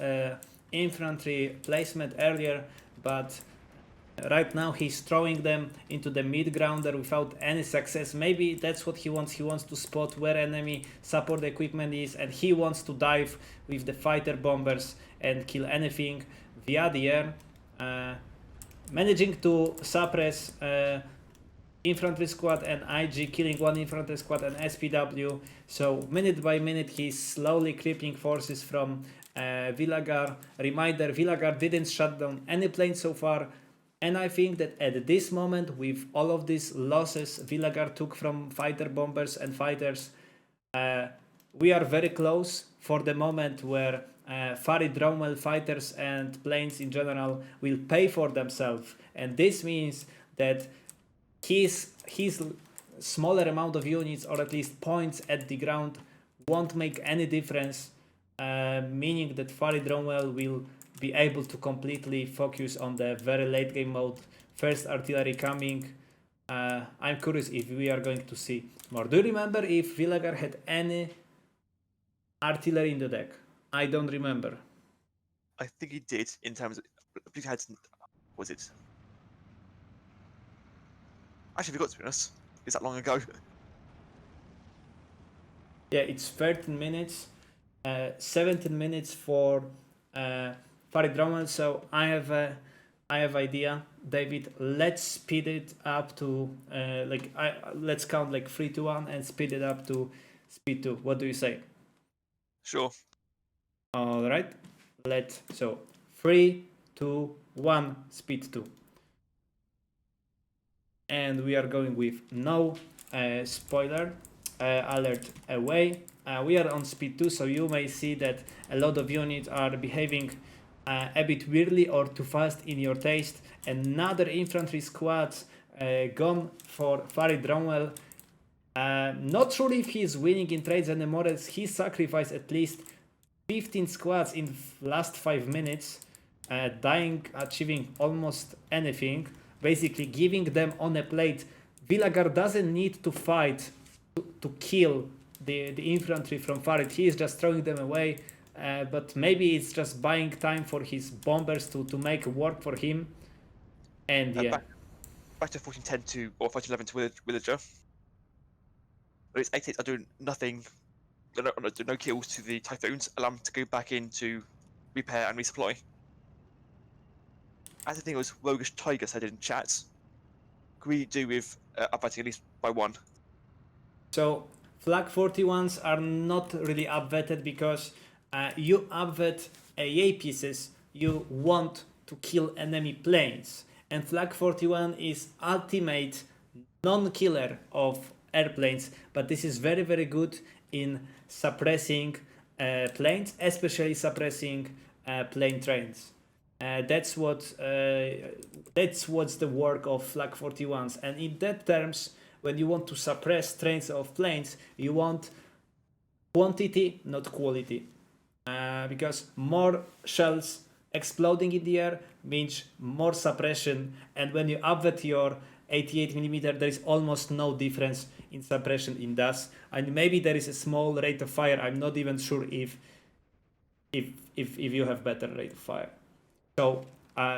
infantry placement earlier, but right now he's throwing them into the mid-grounder without any success. Maybe that's what he wants. He wants to spot where enemy support equipment is, and he wants to dive with the fighter bombers and kill anything via the air. Managing to suppress infantry squad and IG, killing one infantry squad and SPW. So minute by minute he's slowly creeping forces from Willagar. Reminder, Willagar didn't shut down any planes so far. And I think that at this moment, with all of these losses Willagar took from fighter bombers and fighters, we are very close for the moment where Farid Rommel fighters and planes in general will pay for themselves. And this means that his smaller amount of units, or at least points at the ground, won't make any difference, meaning that Farid Rommel will be able to completely focus on the very late game mode. First artillery coming. I'm curious if we are going to see more. Do you remember if Willagar had any artillery in the deck? I don't remember. I think he did in terms of. I believe he had. Was it? Actually, I forgot to be honest. Is that long ago? Yeah, it's 13 minutes. 17 minutes for Farid Rommel. So I have idea, David. Let's speed it up to let's count like 3 to 1 and speed it up to speed 2. What do you say? Sure. All right. So 3, 2, 1, speed 2. and we are going with no spoiler alert away. We are on speed 2, so you may see that a lot of units are behaving a bit weirdly or too fast in your taste. Another infantry squad gone for Farid Rommel. Not sure if he's winning in trades anymore, as he sacrificed at least 15 squads in last 5 minutes, achieving almost anything, basically giving them on a plate. Willagar doesn't need to fight to kill the infantry from Farid. He is just throwing them away, but maybe it's just buying time for his bombers to make work for him. And yeah. Back to 1410 or 1411 to Willager. Its 88 are doing nothing, no kills to the Typhoons, allow them to go back in to repair and resupply. As I think it was Roguish Tiger said in chat, can we do with upvoting at least by 1? So Flag 41s are not really upvetted because you upvet AA pieces, you want to kill enemy planes. And Flag 41 is ultimate non-killer of airplanes, but this is very, very good in suppressing planes, especially suppressing plane trains. That's what's the work of Flag 41s. And in that terms, when you want to suppress trains of planes, you want quantity, not quality. Because more shells exploding in the air means more suppression, and when you upvet your 88mm, there is almost no difference in suppression in DAS, and maybe there is a small rate of fire. I'm not even sure if you have better rate of fire. So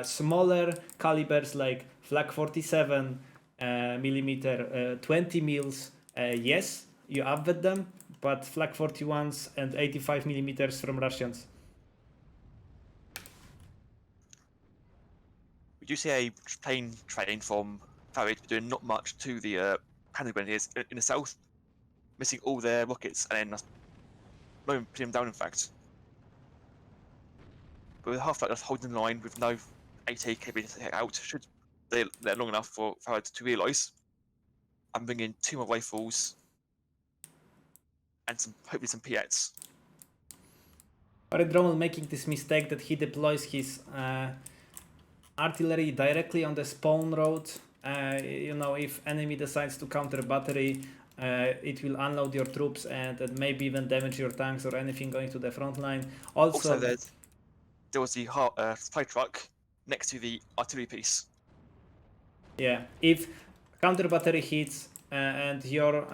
smaller calibers like Flag 47 millimeter, 20 mils, yes, you upvet them, but Flag 41s and 85 millimeters from Russians. Would you see a plane train from Farid doing not much to the Panzer Grenadiers in the south, missing all their rockets and then not even putting them down, in fact? But with half just holding the line with no AT capability to take out, should they're long enough for Farid to realise, and bring in 2 more rifles and hopefully some P8s. Farid Rommel making this mistake that he deploys his artillery directly on the spawn road. If enemy decides to counter battery, it will unload your troops and maybe even damage your tanks or anything going to the front line. Also there was the supply truck next to the artillery piece. Yeah, if counter battery hits and your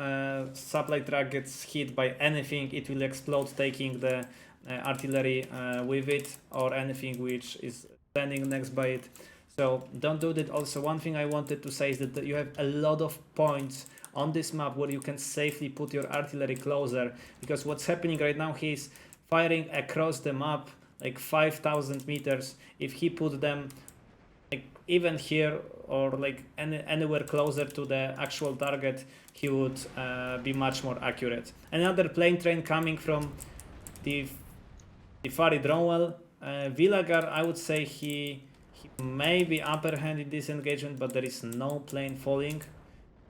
supply truck gets hit by anything, it will explode, taking the artillery with it, or anything which is standing next by it. So don't do that. Also, one thing I wanted to say is that you have a lot of points on this map where you can safely put your artillery closer, because what's happening right now, he's firing across the map like 5,000 meters. If he put them like even here or like anywhere closer to the actual target, he would be much more accurate. Another plane train coming from the Farid Rommel. Willagar, I would say he may be upper hand in this engagement, but there is no plane falling.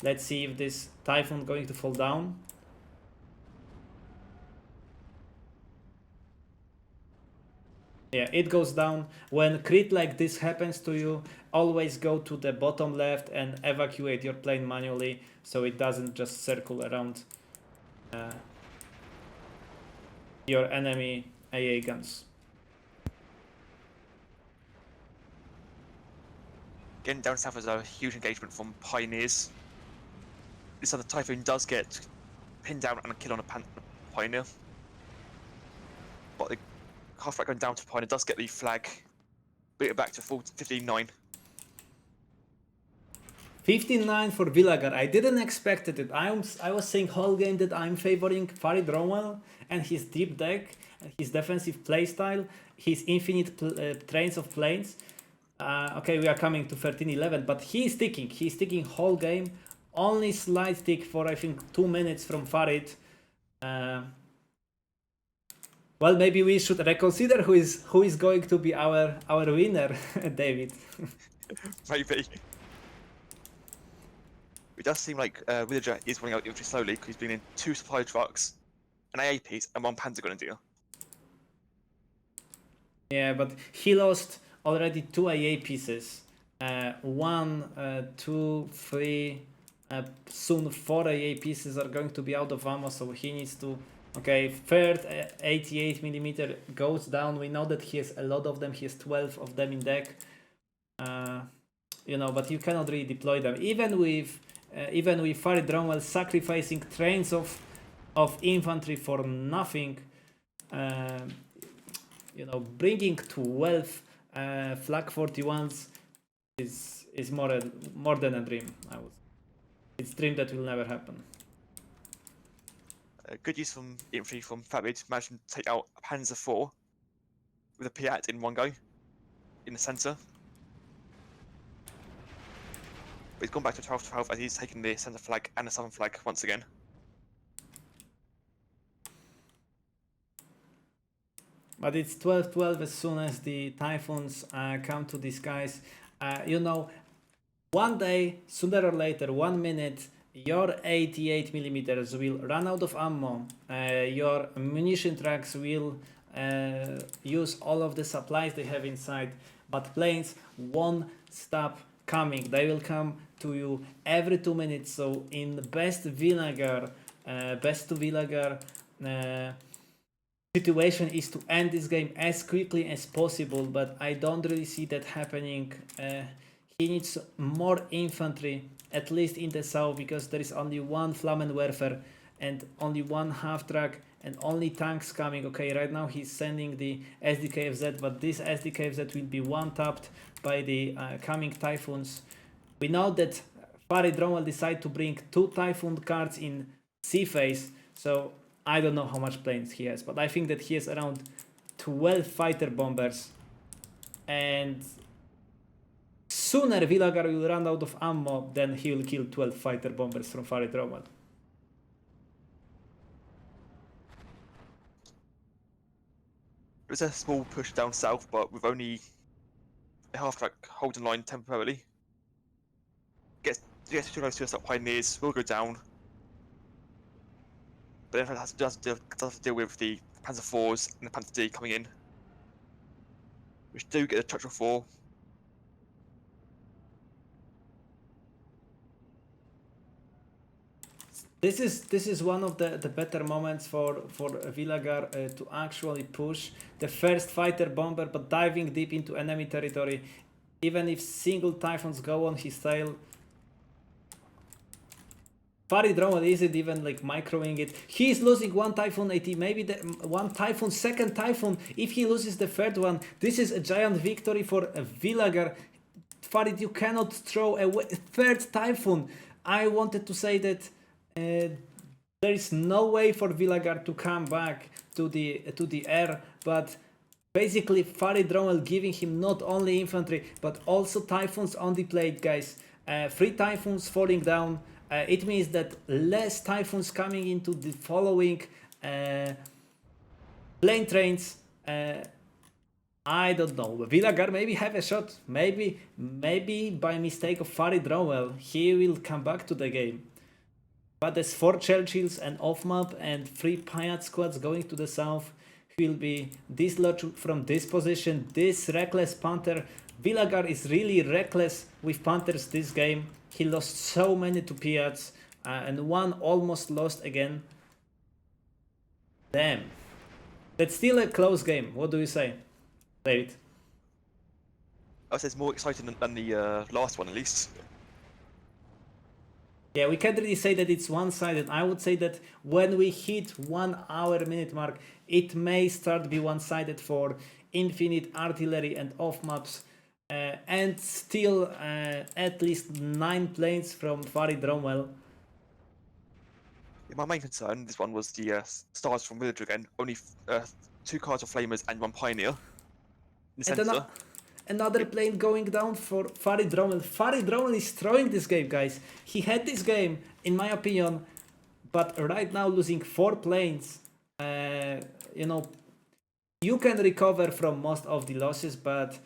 Let's see if this Typhoon going to fall down. Yeah, it goes down. When crit like this happens to you, always go to the bottom left and evacuate your plane manually, so it doesn't just circle around your enemy AA guns. Getting down south is a huge engagement from Pioneers. This other Typhoon does get pinned down and a kill on a Pioneer. But the half-right going down to Pioneer does get the flag, bring it back to 15-9. 15-9 for Willagar. I didn't expect it. I was saying whole game that I'm favoring Farid Rommel and his deep deck, his defensive playstyle, his infinite trains of planes. Okay, we are coming to 13-11, but he's sticking whole game. Only slight tick for I think 2 minutes from Farid. Well, maybe we should reconsider who is going to be our winner, David. Maybe. It does seem like Willagar is running out infantry slowly because he's bringing in 2 supply trucks, an AA piece, and 1 Panzer Grenadier. Yeah, but he lost already 2 AA pieces. 1, 2, 3, soon 4 AA pieces are going to be out of ammo, so he needs to... Okay, third 88mm goes down. We know that he has a lot of them. He has 12 of them in deck. You know, but you cannot really deploy them. Even with Farid Rommel sacrificing trains of infantry for nothing, you know, bringing 12 Flak 41s is more than a dream, I would say. It's a dream that will never happen. Good use from infantry from Farid, managed to take out a Panzer IV with a Piat in one go in the centre. But he's gone back to 12-12 as he's taken the centre flag and the southern flag once again. But it's 12-12 as soon as the Typhoons come to the skies. You know, one day, sooner or later, 1 minute, your 88mm will run out of ammo. Your munition trucks will use all of the supplies they have inside. But planes won't stop coming. They will come to you every 2 minutes. So in best Willagar situation is to end this game as quickly as possible, but I don't really see that happening. He needs more infantry, at least in the south, because there is only 1 Flammenwerfer and only 1 half-track and only tanks coming. Okay, right now he's sending the SDKFZ, but this SDKFZ will be one-tapped by the coming Typhoons. We know that Farid Rommel decided to bring 2 Typhoon cards in sea phase, so I don't know how much planes he has, but I think that he has around 12 fighter bombers, and sooner Willagar will run out of ammo than he will kill 12 fighter bombers from Farid Rommel. There's a small push down south, but with only a half-track holding line temporarily. Gets too close to us, Pioneers will go down. But then does have to deal with the Panzer IVs and the Panzer D coming in, which do get a touch of 4. This is one of the better moments for Willagar to actually push the first fighter bomber, but diving deep into enemy territory. Even if single Typhoons go on his tail, Farid Rommel isn't even like microing it. He's losing 1 Typhoon AT, maybe the 1 Typhoon, second Typhoon. If he loses the third one, this is a giant victory for Willagar. Farid, you cannot throw a third Typhoon. I wanted to say that there is no way for Willagar to come back to the air, but basically Farid Rommel giving him not only infantry but also Typhoons on the plate, guys. 3 Typhoons falling down. It means that less Typhoons coming into the following plane trains. I don't know. Willagar maybe have a shot. Maybe by mistake of Farid Rommel, he will come back to the game. But there's 4 Churchills and off-map and 3 Piat squads going to the south. He will be dislodged from this position. This reckless Panther. Willagar is really reckless with Panthers this game. He lost so many to Piats and 1 almost lost again. Damn. That's still a close game. What do you say, David? I would say it's more exciting than the last one, at least. Yeah, we can't really say that it's one-sided. I would say that when we hit 1 hour minute mark, it may start to be one-sided for Infinite Artillery and off-maps. And still at least 9 planes from Farid Rommel. Yeah, my main concern, this one, was the stars from Willagar again. Only 2 cards of Flamers and 1 Pioneer in the centre. Another plane going down for Farid Rommel. Farid Rommel is throwing this game, guys. He had this game, in my opinion, but right now losing 4 planes. You know, you can recover from most of the losses, but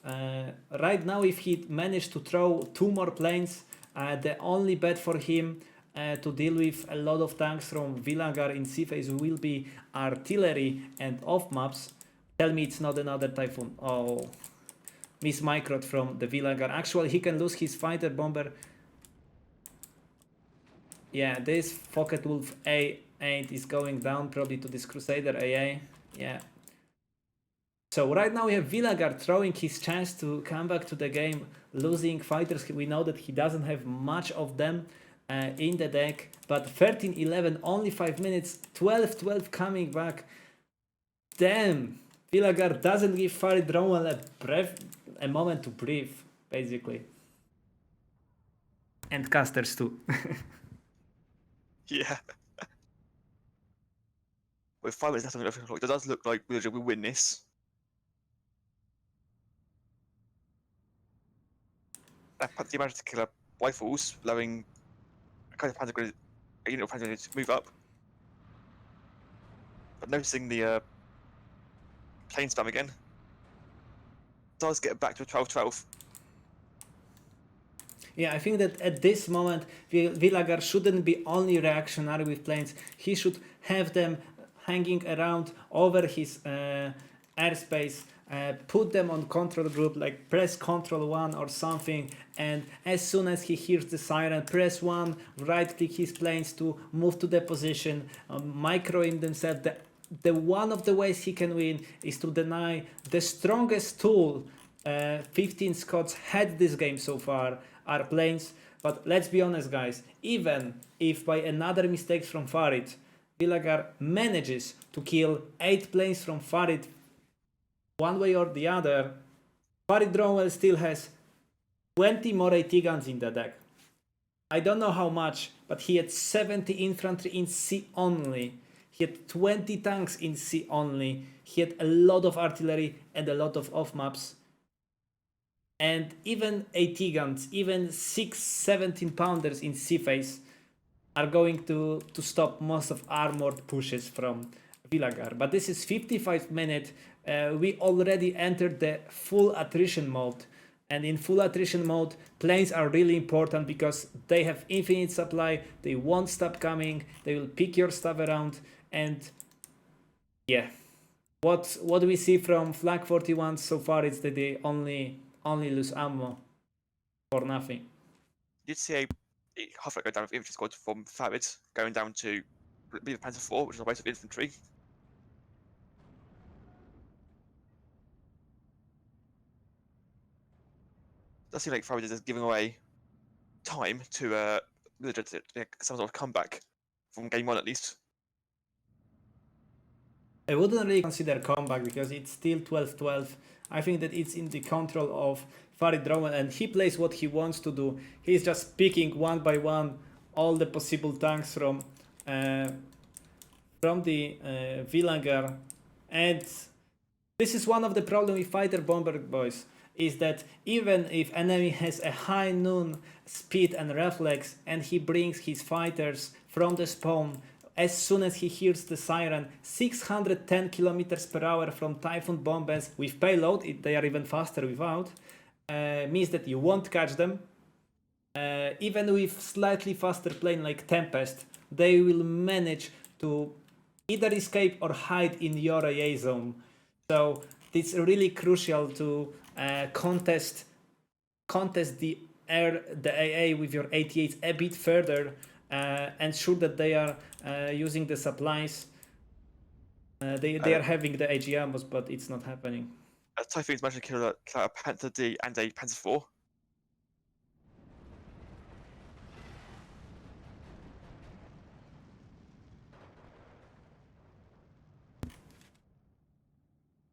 right now if he managed to throw 2 more planes, The only bet for him to deal with a lot of tanks from Willagar in sea phase will be artillery and off maps. Tell me it's not another Typhoon. Oh, miss microt from the Willagar. Actually, he can lose his fighter bomber. Yeah, this Pocket Wolf A8 is going down probably to this Crusader AA. Yeah. So right now we have Willagar throwing his chance to come back to the game, losing fighters. We know that he doesn't have much of them in the deck, but 13-11, only 5 minutes, 12-12 coming back. Damn, Willagar doesn't give Farid Rommel a moment to breathe, basically. And casters too. Yeah. With 5 minutes left, it does look like Willagar will win this. That he managed to kill up rifles, allowing a kind of panzer grenade, a unit of panzer grenades to move up. But noticing the plane spam again, does get back to a 12-12. Yeah, I think that at this moment, Willagar shouldn't be only reactionary with planes. He should have them hanging around over his airspace, put them on control group, like press Control 1 or something, and as soon as he hears the siren, press 1, right-click his planes to move to the position, micro him themselves. The one of the ways he can win is to deny the strongest tool 15 Scots had this game so far are planes. But let's be honest, guys, even if by another mistake from Farid, Willagar manages to kill 8 planes from Farid one way or the other, Farid Rommel still has 20 more AT guns in the deck. I don't know how much, but he had 70 infantry in sea only. He had 20 tanks in sea only. He had a lot of artillery and a lot of off maps. And even AT guns, even 6 17 pounders in sea phase are going to stop most of armored pushes from Willagar. But this is 55 minutes. We already entered the full attrition mode. And in full attrition mode, planes are really important because they have infinite supply. They won't stop coming. They will pick your stuff around. And yeah, what we see from Flag 41 so far is that they only lose ammo for nothing. You did see a half go down with infantry squad from Farid, going down to the Panzer 4, which is a base of infantry. Does seem like Farid is giving away time to make some sort of comeback from game 1 at least. I wouldn't really consider comeback because it's still 12-12. I think that it's in the control of Farid Rommel and he plays what he wants to do. He's just picking one by one all the possible tanks from the Willagar. And this is one of the problems with fighter bomber, boys, is that even if enemy has a high noon speed and reflex and he brings his fighters from the spawn, as soon as he hears the siren, 610 kilometers per hour from Typhoon bombers with payload, they are even faster without, means that you won't catch them. Even with slightly faster plane like Tempest, they will manage to either escape or hide in your AA zone. So it's really crucial to contest the AA with your 88s a bit further. Ensure that they are using the supplies. They are having the AG ammos, but it's not happening. Typhoon's managed to kill a Panther D and a Panzer 4.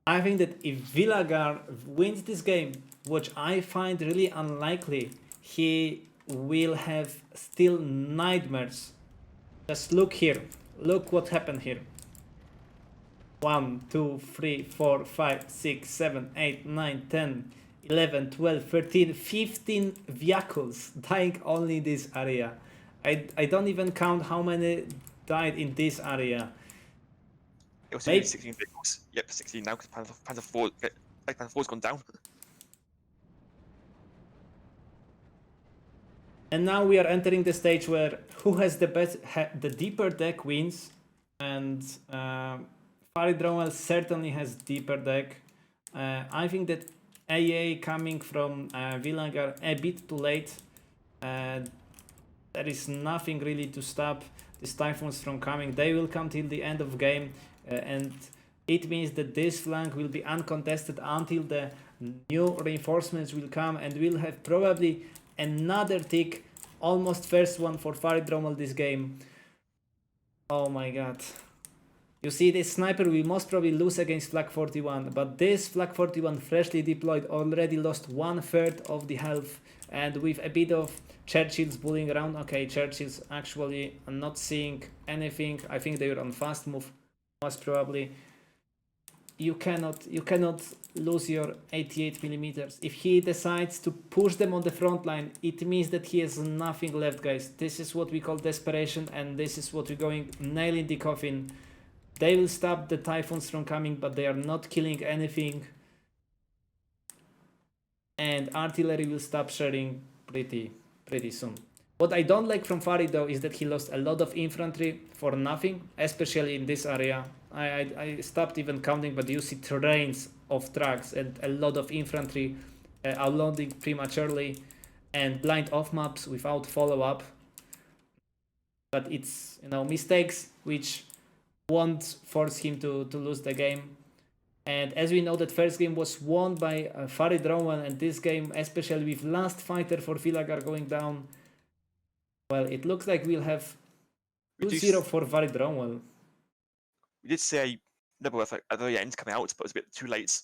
I think that if Willagar wins this game, which I find really unlikely, he will have still nightmares. Just look here. Look what happened here. 1, 2, 3, 4, 5, 6, 7, 8, 9, 10, 11, 12, 13, 15 vehicles dying only in this area. I don't even count how many died in this area. It was 16 vehicles. Yep, 16 now because Panzer 4, Panzer 4's gone down. And now we are entering the stage where who has the deeper deck wins, and Farid Rommel certainly has deeper deck. I think that AA coming from Willagar a bit too late. There is nothing really to stop these Typhoons from coming. They will come till the end of game, and it means that this flank will be uncontested until the new reinforcements will come, and we'll have probably another tick, almost first one for Farid Rommel this game. Oh my god. You see, this sniper will most probably lose against Flag 41, but this Flag 41 freshly deployed already lost 1/3 of the health, and with a bit of Churchill's bullying around. Okay, Churchill's actually not seeing anything. I think they were on fast move, most probably. You cannot lose your 88 millimeters. If he decides to push them on the front line, it means that he has nothing left, guys. This is what we call desperation, and this is what we're going nail in the coffin. They will stop the Typhoons from coming, but they are not killing anything. And artillery will stop sharing pretty soon. What I don't like from Farid though is that he lost a lot of infantry for nothing, especially in this area. I stopped even counting, but you see trains of trucks and a lot of infantry unloading prematurely and blind off maps without follow-up. But it's, you know, mistakes which won't force him to lose the game. And as we know, that first game was won by Farid Rommel, and this game, especially with last fighter for Willagar going down, well, it looks like we'll have 2-0 for Farid Rommel. We did see a double at the very end coming out, but it was a bit too late.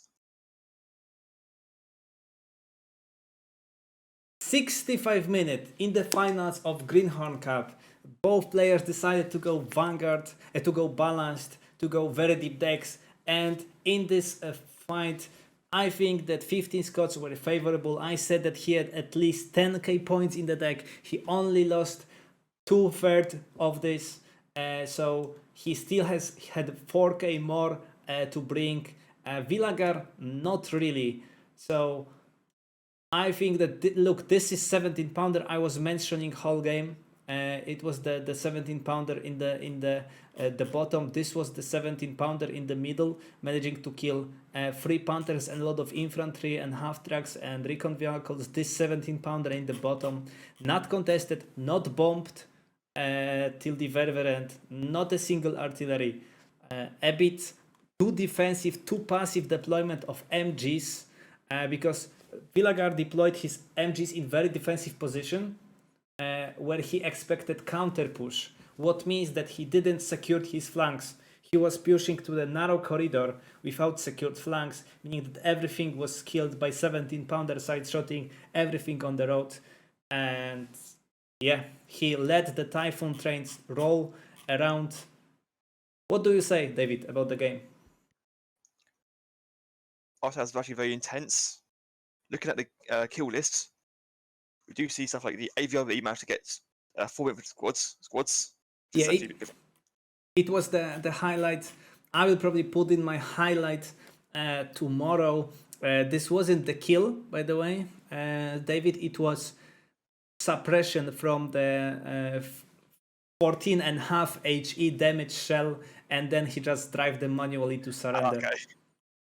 65 minutes in the finals of Greenhorn Cup. Both players decided to go Vanguard, to go balanced, to go very deep decks. And in this fight, I think that 15 Scots were favorable. I said that he had at least 10k points in the deck. He only lost 2/3 of this. So he still has had 4k more to bring. Willagar, not really. So I think that, look, this is 17 pounder. I was mentioning whole game. It was the 17 pounder in the bottom. This was the 17 pounder in the middle, managing to kill 3 Panthers and a lot of infantry and half tracks and recon vehicles. This 17 pounder in the bottom, not contested, not bombed till the very end, not a single artillery, a bit too defensive, too passive deployment of MGs, because Willagar deployed his MGs in very defensive position, where he expected counter push, what means that he didn't secure his flanks. He was pushing to the narrow corridor without secured flanks, meaning that everything was killed by 17 pounder side shotting, everything on the road. And yeah, he let the Typhoon trains roll around. What do you say, David, about the game? Also, that's actually very intense. Looking at the kill list, we do see stuff like the AVRE managed to get 4 infantry squads. Yeah, it was the highlight. I will probably put in my highlight tomorrow. This wasn't the kill, by the way, David. It was suppression from the 14.5 HE damage shell, and then he just drive them manually to surrender. Okay,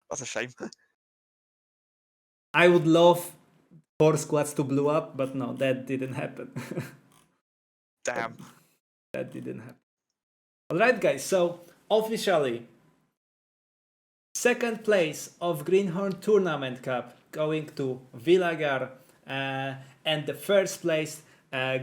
that's a shame. I would love 4 squads to blow up, but no, that didn't happen. Damn. That didn't happen. Alright guys, so officially second place of Greenhorn Tournament Cup going to Willagar, and the first place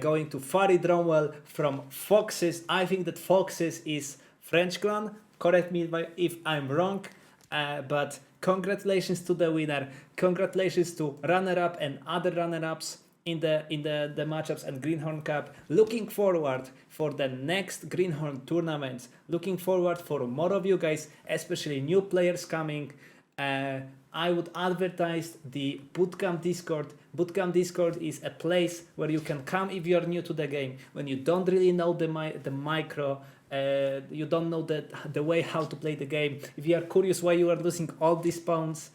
going to Farid Rommel from Foxes. I think that Foxes is French clan, correct me if I'm wrong, but congratulations to the winner, congratulations to runner-up and other runner-ups in the matchups and Greenhorn Cup. Looking forward for the next Greenhorn tournaments. Looking forward for more of you guys, especially new players coming. I would advertise the Bootcamp Discord. Bootcamp Discord is a place where you can come if you're new to the game, when you don't really know the micro, you don't know the way how to play the game. If you are curious why you are losing all these pounds,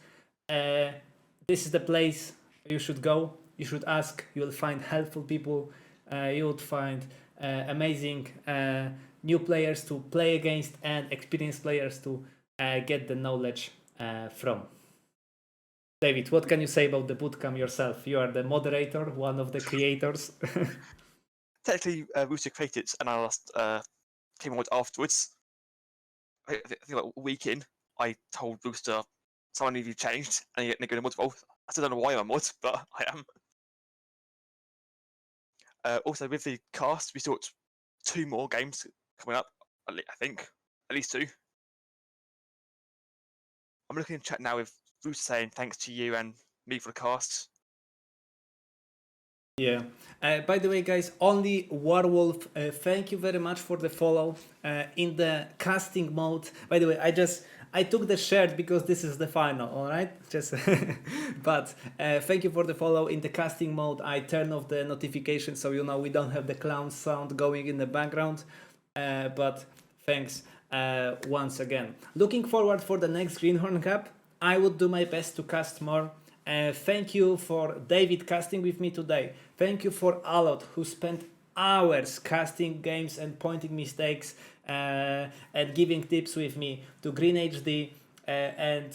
this is the place you should go. You should ask. You will find helpful people. you would find amazing new players to play against and experienced players to get the knowledge from. David, what can you say about the bootcamp yourself? You are the moderator, one of the creators. Technically, Rooster created it, and I came on afterwards. I think like a week in, I told Rooster someone needed changed, and they're going to mod role. I still don't know why I'm a mod, but I am. Also, with the cast, we still got 2 more games coming up. I think at least 2. I'm looking in chat now with Rooster saying thanks to you and me for the cast. Yeah. By the way, guys, only Warwolf, thank you very much for the follow in the casting mode. By the way, I took the shirt because this is the final, all right? Just, but thank you for the follow in the casting mode. I turn off the notification so you know we don't have the clown sound going in the background. But thanks once again. Looking forward for the next Greenhorn Cup. I would do my best to cast more. Thank you for David casting with me today. Thank you for Alot, who spent hours casting games and pointing mistakes and giving tips with me to Green HD and